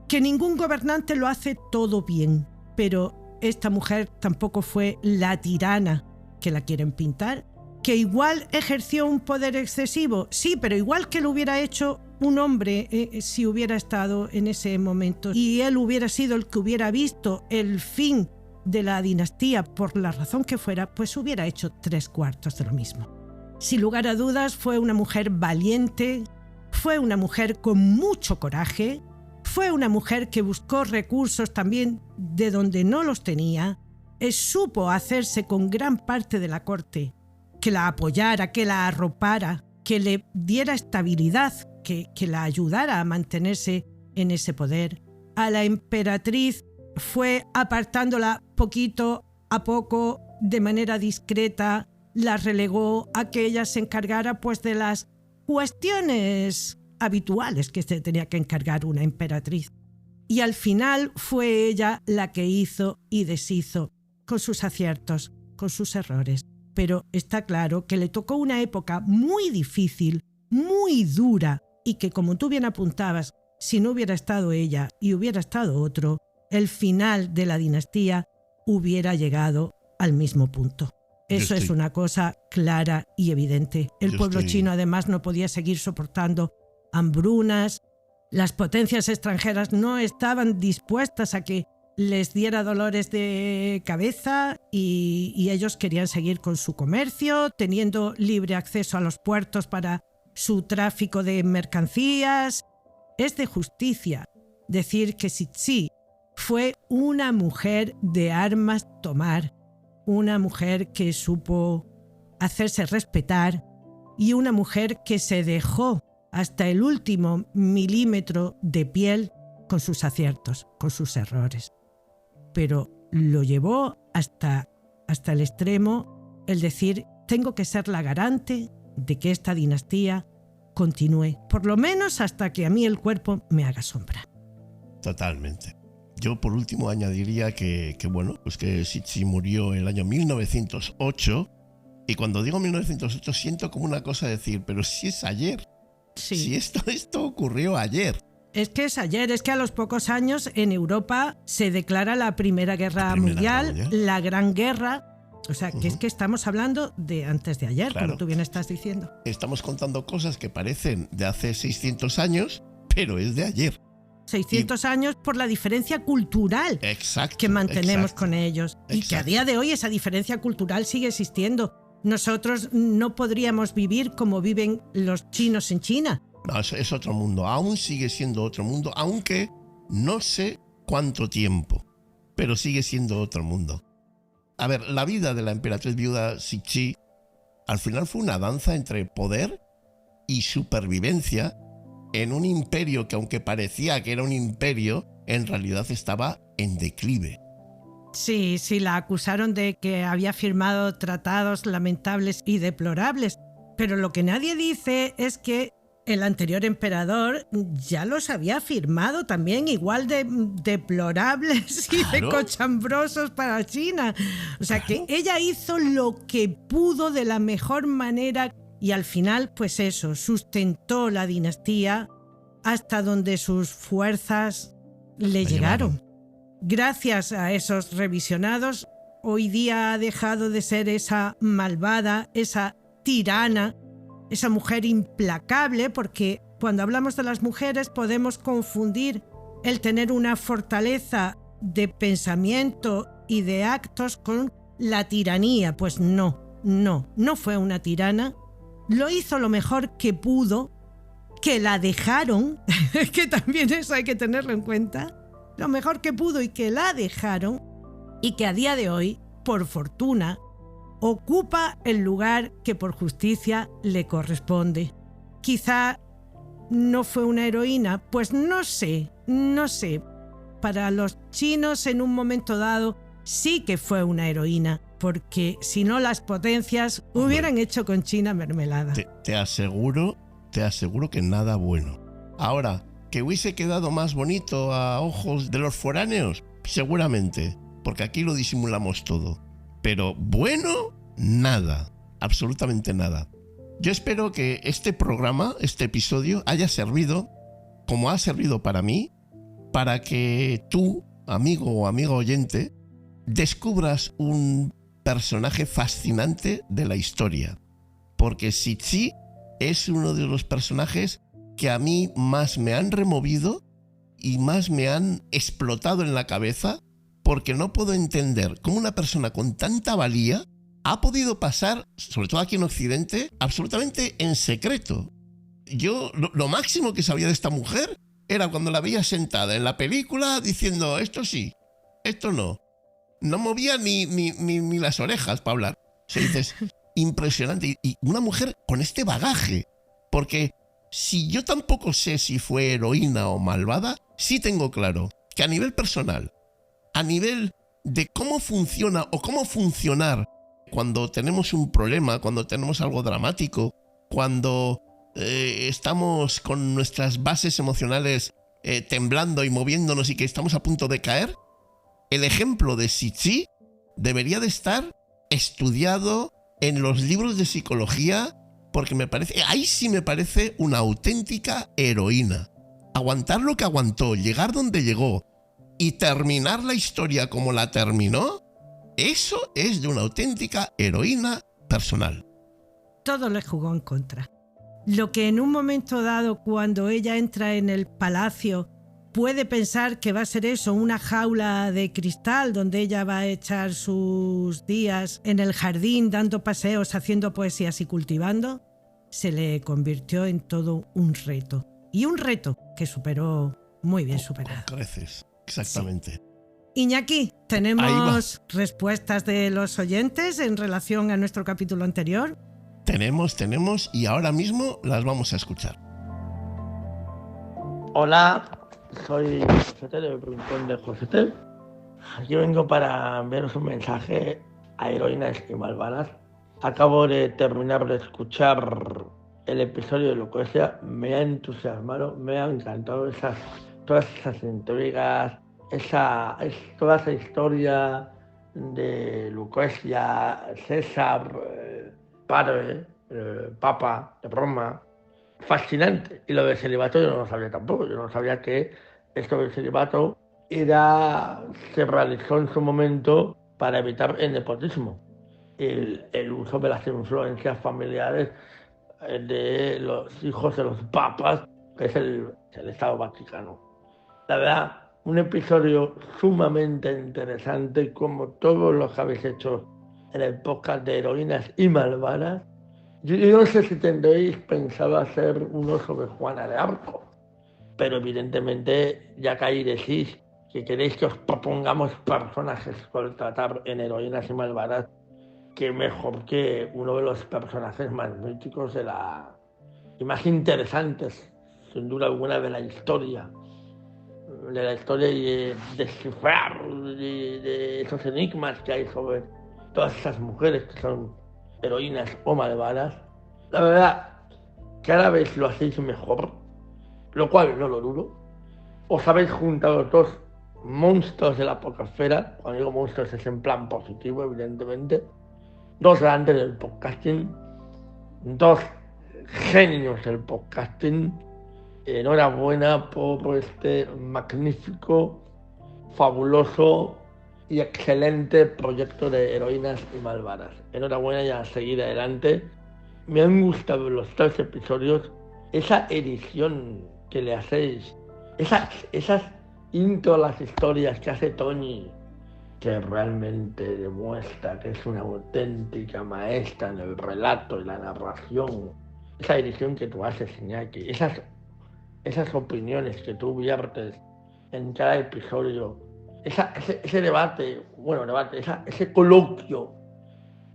Speaker 2: que ningún gobernante lo hace todo bien, pero esta mujer tampoco fue la tirana que la quieren pintar, que igual ejerció un poder excesivo, sí, pero igual que lo hubiera hecho un hombre si hubiera estado en ese momento y él hubiera sido el que hubiera visto el fin de la dinastía por la razón que fuera, pues hubiera hecho 3/4 de lo mismo. Sin lugar a dudas, fue una mujer valiente, fue una mujer con mucho coraje, fue una mujer que buscó recursos también de donde no los tenía, supo hacerse con gran parte de la corte, que la apoyara, que la arropara, que le diera estabilidad, que la ayudara a mantenerse en ese poder. A la emperatriz fue apartándola poquito a poco, de manera discreta, la relegó a que ella se encargara pues de las cuestiones habituales que se tenía que encargar una emperatriz. Y al final fue ella la que hizo y deshizo, con sus aciertos, con sus errores. Pero está claro que le tocó una época muy difícil, muy dura, y que, como tú bien apuntabas, si no hubiera estado ella y hubiera estado otro, el final de la dinastía hubiera llegado al mismo punto. Eso es una cosa clara y evidente. El pueblo chino además no podía seguir soportando hambrunas. Las potencias extranjeras no estaban dispuestas a que les diera dolores de cabeza y ellos querían seguir con su comercio, teniendo libre acceso a los puertos para su tráfico de mercancías. Es de justicia decir que Cixi fue una mujer de armas tomar, una mujer que supo hacerse respetar y una mujer que se dejó hasta el último milímetro de piel con sus aciertos, con sus errores. Pero lo llevó hasta el extremo el decir: tengo que ser la garante de que esta dinastía continúe, por lo menos hasta que a mí el cuerpo me haga sombra.
Speaker 1: Totalmente. Yo por último añadiría que Cixi murió en el año 1908, y cuando digo 1908 siento como una cosa decir, pero si es ayer,
Speaker 2: Sí.
Speaker 1: si esto ocurrió ayer.
Speaker 2: Es que es ayer, es que a los pocos años en Europa se declara la Primera Guerra Mundial, la Gran Guerra. O sea, que es que estamos hablando de antes de ayer,
Speaker 1: Claro.
Speaker 2: como tú bien estás diciendo.
Speaker 1: Estamos contando cosas que parecen de hace 600 años, pero es de ayer.
Speaker 2: 600 años por la diferencia cultural
Speaker 1: Exacto.
Speaker 2: que mantenemos
Speaker 1: exacto.
Speaker 2: con ellos. Y que a día de hoy esa diferencia cultural sigue existiendo. Nosotros no podríamos vivir como viven los chinos en China.
Speaker 1: No, es otro mundo. Aún sigue siendo otro mundo, aunque no sé cuánto tiempo, pero sigue siendo otro mundo. A ver, la vida de la emperatriz viuda Cixi al final fue una danza entre poder y supervivencia en un imperio que, aunque parecía que era un imperio, en realidad estaba en declive.
Speaker 2: Sí, la acusaron de que había firmado tratados lamentables y deplorables. Pero lo que nadie dice es que el anterior emperador ya los había firmado también igual de deplorables y de cochambrosos para China. O sea que ella hizo lo que pudo de la mejor manera y al final, pues eso, sustentó la dinastía hasta donde sus fuerzas le llegaron. Gracias a esos revisionados, hoy día ha dejado de ser esa malvada, esa tirana, esa mujer implacable, porque cuando hablamos de las mujeres podemos confundir el tener una fortaleza de pensamiento y de actos con la tiranía. Pues no fue una tirana. Lo hizo lo mejor que pudo, que la dejaron, que también eso hay que tenerlo en cuenta, lo mejor que pudo y que la dejaron, y que a día de hoy, por fortuna, ocupa el lugar que por justicia le corresponde. Quizá no fue una heroína, pues no sé. Para los chinos en un momento dado sí que fue una heroína, porque si no las potencias hubieran hecho con China mermelada.
Speaker 1: Te aseguro que nada bueno. Ahora, ¿que hubiese quedado más bonito a ojos de los foráneos? Seguramente, porque aquí lo disimulamos todo. Pero bueno, nada, absolutamente nada. Yo espero que este programa, este episodio, haya servido, como ha servido para mí, para que tú, amigo o amiga oyente, descubras un personaje fascinante de la historia. Porque Cixi es uno de los personajes que a mí más me han removido y más me han explotado en la cabeza, porque no puedo entender cómo una persona con tanta valía ha podido pasar, sobre todo aquí en Occidente, absolutamente en secreto. Yo lo máximo que sabía de esta mujer era cuando la veía sentada en la película diciendo esto sí, esto no. No movía ni las orejas para hablar. O sea, dices, impresionante. Y una mujer con este bagaje. Porque si yo tampoco sé si fue heroína o malvada, sí tengo claro que a nivel personal, a nivel de cómo funciona o cómo funcionar cuando tenemos un problema, cuando tenemos algo dramático, cuando estamos con nuestras bases emocionales temblando y moviéndonos y que estamos a punto de caer, el ejemplo de Cixi debería de estar estudiado en los libros de psicología, porque ahí sí me parece una auténtica heroína. Aguantar lo que aguantó, llegar donde llegó y terminar la historia como la terminó, eso es de una auténtica heroína personal.
Speaker 2: Todo le jugó en contra. Lo que en un momento dado, cuando ella entra en el palacio, puede pensar que va a ser eso, una jaula de cristal donde ella va a echar sus días en el jardín dando paseos, haciendo poesías y cultivando, se le convirtió en todo un reto. Y un reto que superó muy bien superado.
Speaker 1: Con creces, exactamente.
Speaker 2: Sí. Iñaki, ¿tenemos respuestas de los oyentes en relación a nuestro capítulo anterior?
Speaker 1: Tenemos y ahora mismo las vamos a escuchar.
Speaker 3: Hola, soy Josete del Rincón de Josete. Aquí vengo para enviaros un mensaje a heroínas y malvadas. Acabo de terminar de escuchar el episodio de Lucrecia, me ha entusiasmado, me ha encantado todas esas intrigas, toda esa historia de Lucrecia, César, padre, papa de Roma. Fascinante. Y lo del celibato yo no lo sabía tampoco. Yo no sabía que esto del celibato se realizó en su momento para evitar el nepotismo, el uso de las influencias familiares de los hijos de los papas, que es el Estado Vaticano. La verdad, un episodio sumamente interesante, como todos los que habéis hecho en el podcast de Heroínas y Malvadas. Yo no sé si tendréis pensado hacer uno sobre Juana de Arco, pero evidentemente, ya que ahí decís que queréis que os propongamos personajes por tratar en Heroínas y Malvadas, qué mejor que uno de los personajes más míticos y más interesantes, sin duda alguna, de la historia y descifrar de esos enigmas que hay sobre todas esas mujeres que son heroínas o malvadas. La verdad, cada vez lo hacéis mejor, lo cual no lo dudo. Os habéis juntado dos monstruos de la podcastfera. Cuando digo monstruos es en plan positivo, evidentemente. Dos grandes del podcasting, dos genios del podcasting. Enhorabuena por este magnífico, fabuloso y excelente proyecto de Heroínas y Malvadas. Enhorabuena y a seguir adelante. Me han gustado los 3 episodios, esa edición que le hacéis, esas intro a las historias que hace Tony, que realmente demuestra que es una auténtica maestra en el relato y la narración. Esa edición que tú haces, Iñaki, esas opiniones que tú viertes en cada episodio, ese debate, ese coloquio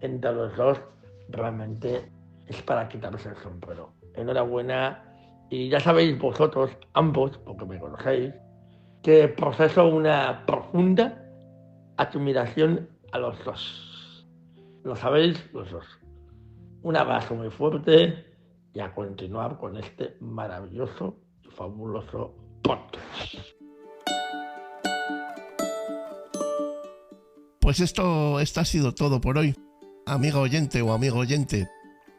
Speaker 3: entre los dos, realmente es para quitarse el sombrero. Enhorabuena, y ya sabéis vosotros, ambos, porque me conocéis, que proceso una profunda admiración a los dos. Lo sabéis los dos. Un abrazo muy fuerte y a continuar con este maravilloso y fabuloso podcast.
Speaker 1: Pues esto ha sido todo por hoy. Amiga oyente o amigo oyente,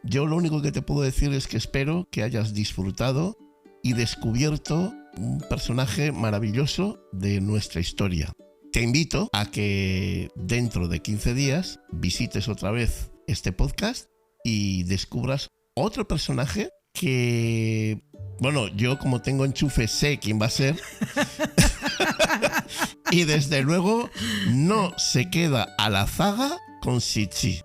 Speaker 1: yo lo único que te puedo decir es que espero que hayas disfrutado y descubierto un personaje maravilloso de nuestra historia. Te invito a que dentro de 15 días visites otra vez este podcast y descubras otro personaje que, bueno, yo como tengo enchufe sé quién va a ser. Y desde luego no se queda a la zaga con Sitsi.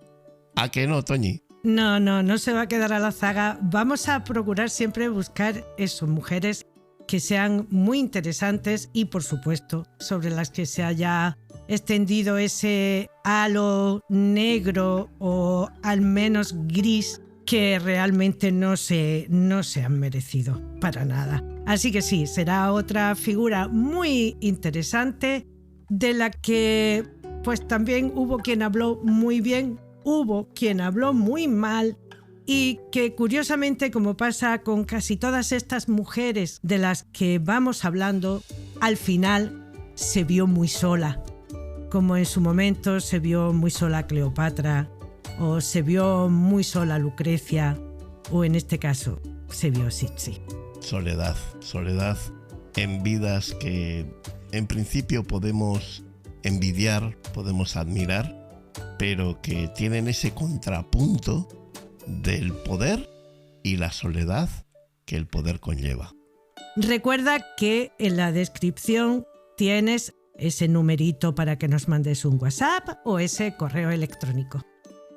Speaker 1: ¿A que no, Toñi?
Speaker 2: No se va a quedar a la zaga. Vamos a procurar siempre buscar mujeres que sean muy interesantes y, por supuesto, sobre las que se haya extendido ese halo negro o al menos gris que realmente no se han merecido para nada. Así que sí, será otra figura muy interesante de la que pues también hubo quien habló muy bien, hubo quien habló muy mal y que curiosamente, como pasa con casi todas estas mujeres de las que vamos hablando, al final se vio muy sola, como en su momento se vio muy sola Cleopatra o se vio muy sola Lucrecia o en este caso se vio Sitsi.
Speaker 1: Soledad en vidas que en principio podemos envidiar, podemos admirar, pero que tienen ese contrapunto del poder y la soledad que el poder conlleva.
Speaker 2: Recuerda que en la descripción tienes ese numerito para que nos mandes un WhatsApp o ese correo electrónico.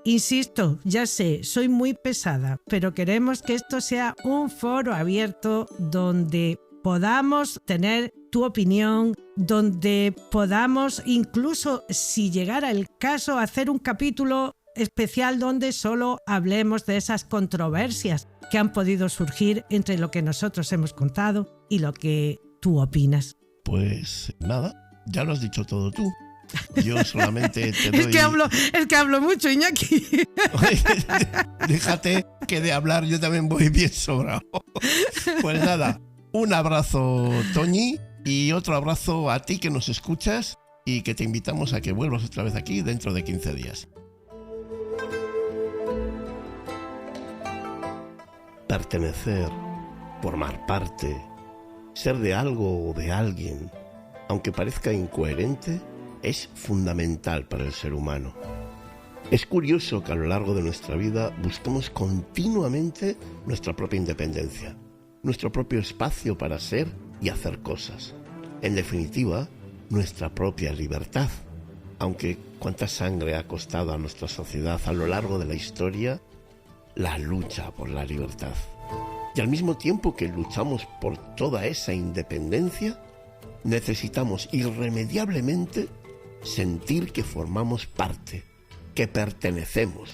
Speaker 2: Insisto, ya sé, soy muy pesada, pero queremos que esto sea un foro abierto donde podamos tener tu opinión, donde podamos incluso, si llegara el caso, hacer un capítulo especial donde solo hablemos de esas controversias que han podido surgir entre lo que nosotros hemos contado y lo que tú opinas.
Speaker 1: Pues nada, ya lo has dicho todo tú. Yo solamente te doy...
Speaker 2: Es que hablo mucho, Iñaki.
Speaker 1: Déjate que de hablar yo también voy bien sobrado. Pues nada, un abrazo, Toñi, y otro abrazo a ti que nos escuchas y que te invitamos a que vuelvas otra vez aquí dentro de 15 días. Pertenecer, formar parte, ser de algo o de alguien, aunque parezca incoherente, es fundamental para el ser humano. Es curioso que a lo largo de nuestra vida busquemos continuamente nuestra propia independencia, nuestro propio espacio para ser y hacer cosas. En definitiva, nuestra propia libertad. Aunque cuánta sangre ha costado a nuestra sociedad a lo largo de la historia la lucha por la libertad. Y al mismo tiempo que luchamos por toda esa independencia, necesitamos irremediablemente sentir que formamos parte, que pertenecemos,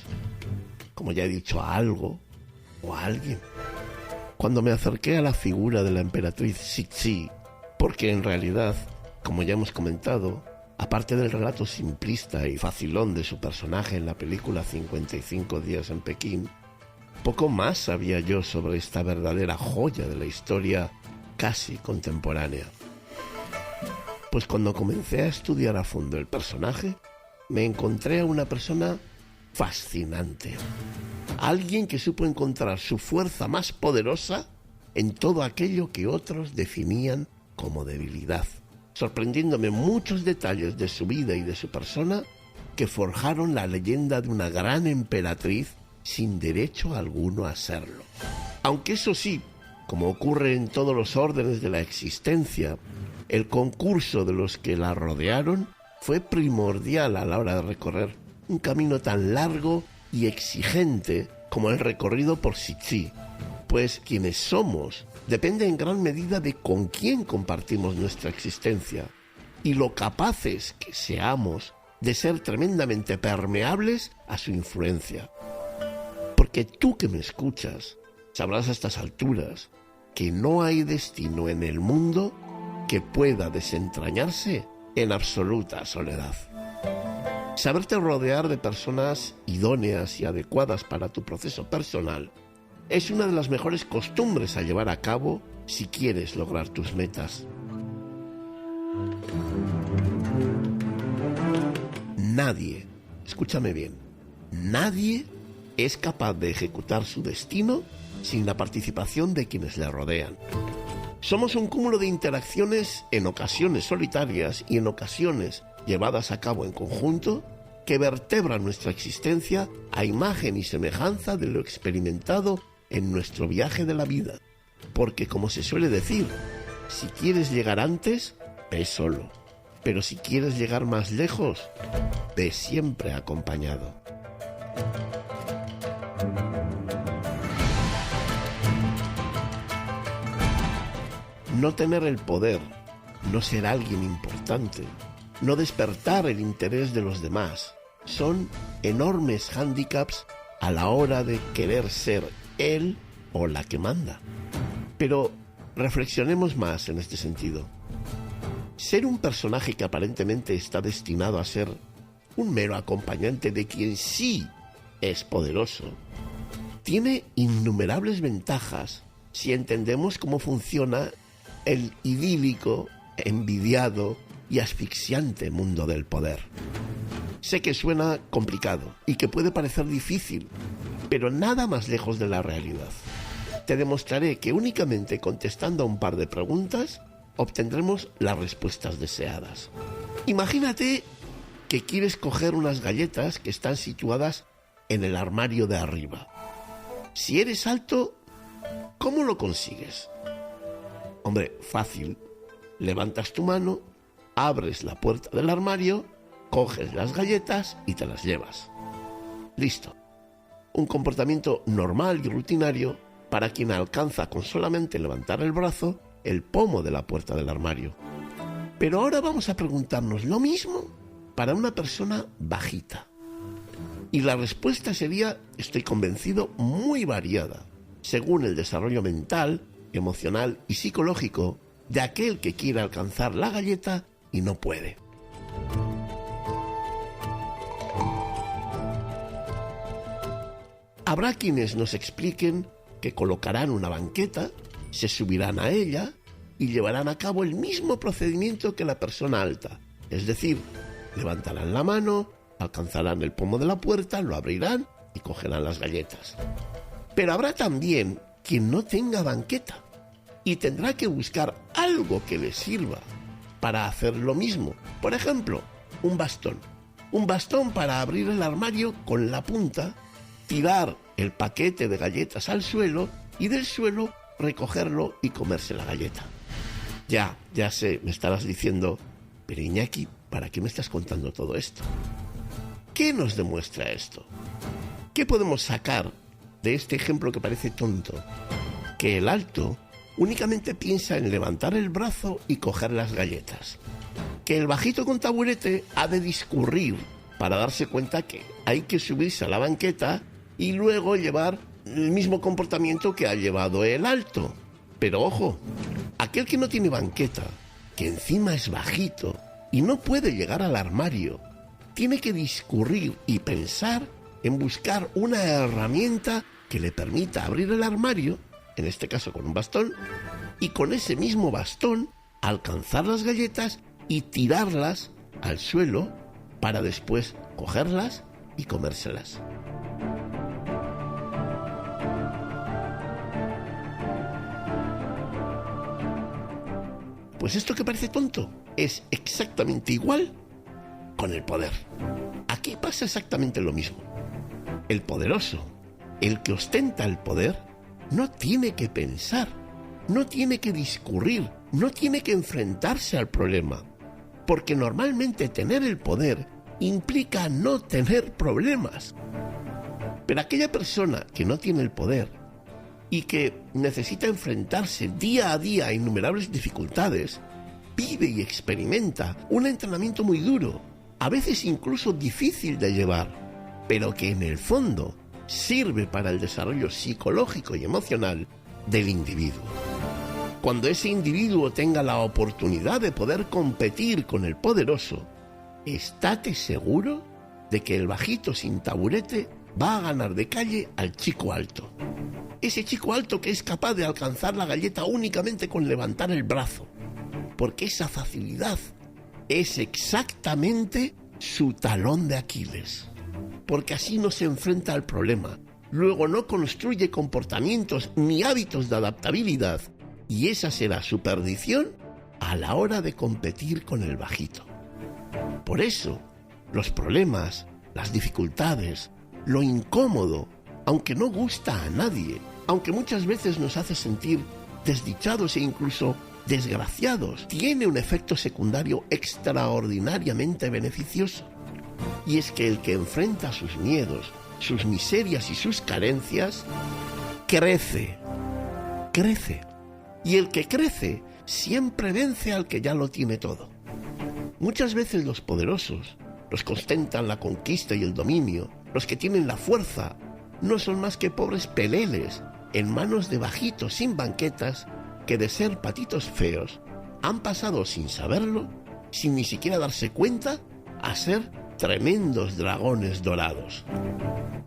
Speaker 1: como ya he dicho, a algo o a alguien. Cuando me acerqué a la figura de la emperatriz Cixi, porque en realidad, como ya hemos comentado, aparte del relato simplista y facilón de su personaje en la película 55 días en Pekín, poco más sabía yo sobre esta verdadera joya de la historia casi contemporánea. Pues cuando comencé a estudiar a fondo el personaje, me encontré a una persona fascinante. Alguien que supo encontrar su fuerza más poderosa en todo aquello que otros definían como debilidad, sorprendiéndome muchos detalles de su vida y de su persona que forjaron la leyenda de una gran emperatriz sin derecho alguno a serlo. Aunque eso sí, como ocurre en todos los órdenes de la existencia, el concurso de los que la rodearon fue primordial a la hora de recorrer un camino tan largo y exigente como el recorrido por Cixi, pues quienes somos depende en gran medida de con quién compartimos nuestra existencia y lo capaces que seamos de ser tremendamente permeables a su influencia. Porque tú que me escuchas sabrás a estas alturas que no hay destino en el mundo que pueda desentrañarse en absoluta soledad. Saberte rodear de personas idóneas y adecuadas para tu proceso personal es una de las mejores costumbres a llevar a cabo si quieres lograr tus metas. Nadie, escúchame bien, nadie es capaz de ejecutar su destino sin la participación de quienes le rodean. Somos un cúmulo de interacciones, en ocasiones solitarias y en ocasiones llevadas a cabo en conjunto, que vertebran nuestra existencia a imagen y semejanza de lo experimentado en nuestro viaje de la vida. Porque, como se suele decir, si quieres llegar antes, ve solo. Pero si quieres llegar más lejos, ve siempre acompañado. No tener el poder, no ser alguien importante, no despertar el interés de los demás, son enormes hándicaps a la hora de querer ser él o la que manda. Pero reflexionemos más en este sentido. Ser un personaje que aparentemente está destinado a ser un mero acompañante de quien sí es poderoso, tiene innumerables ventajas si entendemos cómo funciona el idílico, envidiado y asfixiante mundo del poder. Sé que suena complicado y que puede parecer difícil, pero nada más lejos de la realidad. Te demostraré que únicamente contestando a un par de preguntas obtendremos las respuestas deseadas. Imagínate que quieres coger unas galletas que están situadas en el armario de arriba. Si eres alto, ¿cómo lo consigues? Hombre, fácil. Levantas tu mano, abres la puerta del armario, coges las galletas y te las llevas. Listo. Un comportamiento normal y rutinario para quien alcanza con solamente levantar el brazo el pomo de la puerta del armario. Pero ahora vamos a preguntarnos lo mismo para una persona bajita. Y la respuesta sería, estoy convencido, muy variada, según el desarrollo mental, emocional y psicológico de aquel que quiere alcanzar la galleta y no puede. Habrá quienes nos expliquen que colocarán una banqueta, se subirán a ella y llevarán a cabo el mismo procedimiento que la persona alta. Es decir, levantarán la mano, alcanzarán el pomo de la puerta, lo abrirán y cogerán las galletas. Pero habrá también quien no tenga banqueta y tendrá que buscar algo que le sirva para hacer lo mismo. Por ejemplo, un bastón. Un bastón para abrir el armario con la punta, tirar el paquete de galletas al suelo y del suelo recogerlo y comerse la galleta. Ya sé, me estarás diciendo, pero Iñaki, ¿para qué me estás contando todo esto? ¿Qué nos demuestra esto? ¿Qué podemos sacar de este ejemplo que parece tonto? Que el alto únicamente piensa en levantar el brazo y coger las galletas. Que el bajito con taburete ha de discurrir para darse cuenta que hay que subirse a la banqueta y luego llevar el mismo comportamiento que ha llevado el alto. Pero ojo, aquel que no tiene banqueta, que encima es bajito y no puede llegar al armario, tiene que discurrir y pensar en buscar una herramienta que le permita abrir el armario, en este caso con un bastón, y con ese mismo bastón alcanzar las galletas y tirarlas al suelo para después cogerlas y comérselas. Pues esto que parece tonto es exactamente igual con el poder. Aquí pasa exactamente lo mismo. El poderoso, el que ostenta el poder, no tiene que pensar, no tiene que discurrir, no tiene que enfrentarse al problema, porque normalmente tener el poder implica no tener problemas. Pero aquella persona que no tiene el poder y que necesita enfrentarse día a día a innumerables dificultades, vive y experimenta un entrenamiento muy duro, a veces incluso difícil de llevar, pero que en el fondo sirve para el desarrollo psicológico y emocional del individuo. Cuando ese individuo tenga la oportunidad de poder competir con el poderoso, estate seguro de que el bajito sin taburete va a ganar de calle al chico alto. Ese chico alto que es capaz de alcanzar la galleta únicamente con levantar el brazo, porque esa facilidad es exactamente su talón de Aquiles, porque así no se enfrenta al problema, luego no construye comportamientos ni hábitos de adaptabilidad, y esa será su perdición a la hora de competir con el bajito. Por eso, los problemas, las dificultades, lo incómodo, aunque no gusta a nadie, aunque muchas veces nos hace sentir desdichados e incluso desgraciados, tiene un efecto secundario extraordinariamente beneficioso. Y es que el que enfrenta sus miedos, sus miserias y sus carencias, crece. Y el que crece siempre vence al que ya lo tiene todo. Muchas veces los poderosos, los que ostentan la conquista y el dominio, los que tienen la fuerza, no son más que pobres peleles en manos de bajitos sin banquetas que de ser patitos feos han pasado sin saberlo, sin ni siquiera darse cuenta, a ser tremendos dragones dorados.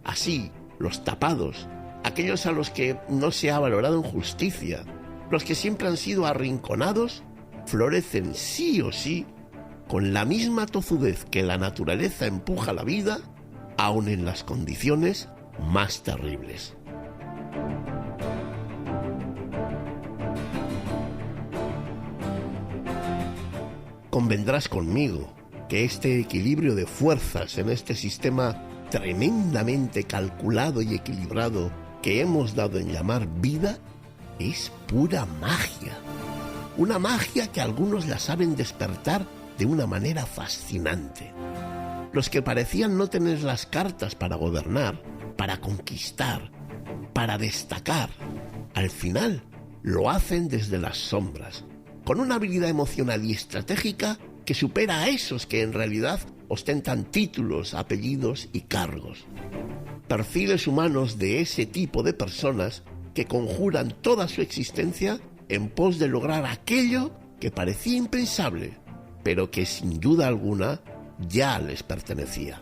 Speaker 1: Así, los tapados, aquellos a los que no se ha valorado en justicia, los que siempre han sido arrinconados, florecen sí o sí con la misma tozudez que la naturaleza empuja a la vida, aun en las condiciones más terribles. Convendrás conmigo que este equilibrio de fuerzas en este sistema tremendamente calculado y equilibrado que hemos dado en llamar vida es pura magia. Una magia que algunos la saben despertar de una manera fascinante. Los que parecían no tener las cartas para gobernar, para conquistar, para destacar, al final lo hacen desde las sombras, con una habilidad emocional y estratégica que supera a esos que en realidad ostentan títulos, apellidos y cargos. Perfiles humanos de ese tipo de personas que conjuran toda su existencia en pos de lograr aquello que parecía impensable, pero que sin duda alguna ya les pertenecía.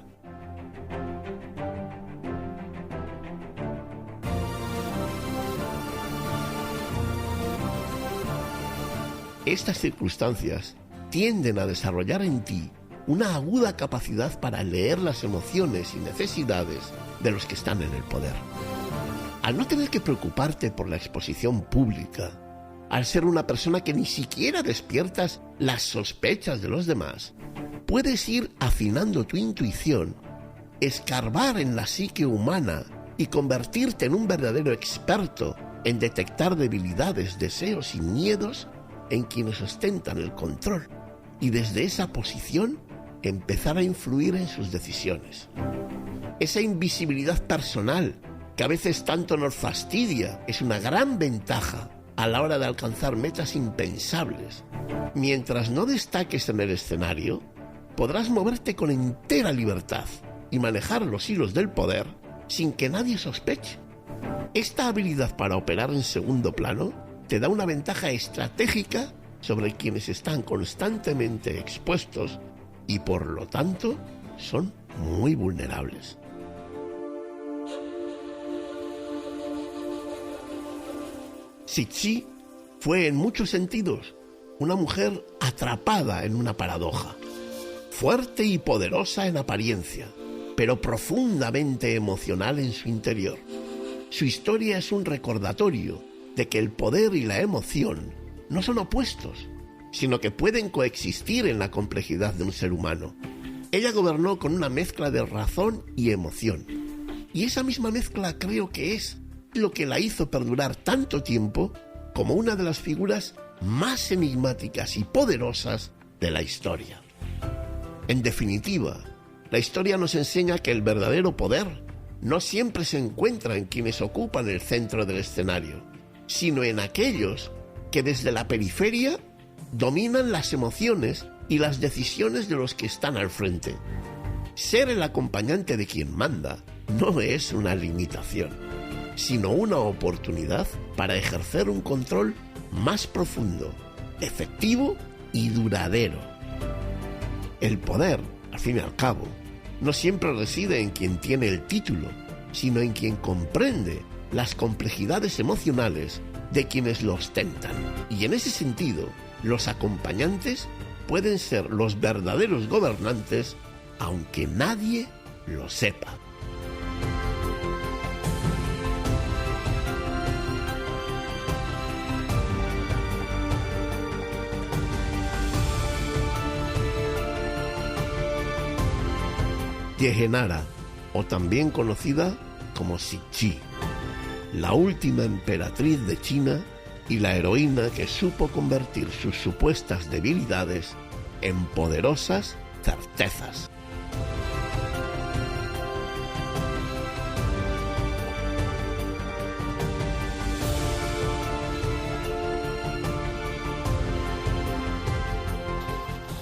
Speaker 1: Estas circunstancias tienden a desarrollar en ti una aguda capacidad para leer las emociones y necesidades de los que están en el poder. Al no tener que preocuparte por la exposición pública, al ser una persona que ni siquiera despiertas las sospechas de los demás, puedes ir afinando tu intuición, escarbar en la psique humana y convertirte en un verdadero experto en detectar debilidades, deseos y miedos en quienes ostentan el control, y desde esa posición empezar a influir en sus decisiones. Esa invisibilidad personal que a veces tanto nos fastidia es una gran ventaja a la hora de alcanzar metas impensables. Mientras no destaques en el escenario, podrás moverte con entera libertad y manejar los hilos del poder sin que nadie sospeche. Esta habilidad para operar en segundo plano te da una ventaja estratégica sobre quienes están constantemente expuestos y por lo tanto son muy vulnerables. Cixi fue en muchos sentidos una mujer atrapada en una paradoja, fuerte y poderosa en apariencia, pero profundamente emocional en su interior. Su historia es un recordatorio de que el poder y la emoción no son opuestos, sino que pueden coexistir en la complejidad de un ser humano. Ella gobernó con una mezcla de razón y emoción, y esa misma mezcla creo que es lo que la hizo perdurar tanto tiempo como una de las figuras más enigmáticas y poderosas de la historia. En definitiva, la historia nos enseña que el verdadero poder no siempre se encuentra en quienes ocupan el centro del escenario, sino en aquellos que desde la periferia dominan las emociones y las decisiones de los que están al frente. Ser el acompañante de quien manda no es una limitación, sino una oportunidad para ejercer un control más profundo, efectivo y duradero. El poder, al fin y al cabo, no siempre reside en quien tiene el título, sino en quien comprende las complejidades emocionales de quienes lo ostentan. Y en ese sentido, los acompañantes pueden ser los verdaderos gobernantes, aunque nadie lo sepa. Yehenara, o también conocida como Cixi, la última emperatriz de China y la heroína que supo convertir sus supuestas debilidades en poderosas certezas.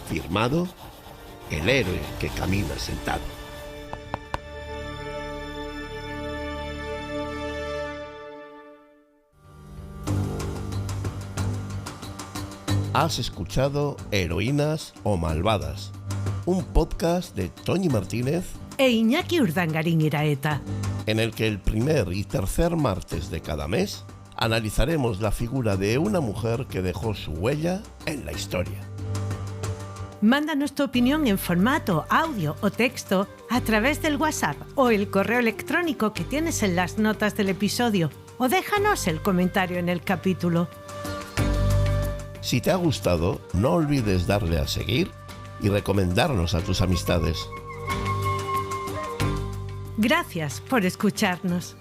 Speaker 1: Firmado, el héroe que camina sentado. Has escuchado Heroínas o Malvadas, un podcast de Toñi Martínez
Speaker 2: e Iñaki Urdangarín Iraeta,
Speaker 1: en el que el primer y tercer martes de cada mes analizaremos la figura de una mujer que dejó su huella en la historia.
Speaker 2: Mándanos tu opinión en formato audio o texto a través del WhatsApp o el correo electrónico que tienes en las notas del episodio, o déjanos el comentario en el capítulo.
Speaker 1: Si te ha gustado, no olvides darle a seguir y recomendarnos a tus amistades.
Speaker 2: Gracias por escucharnos.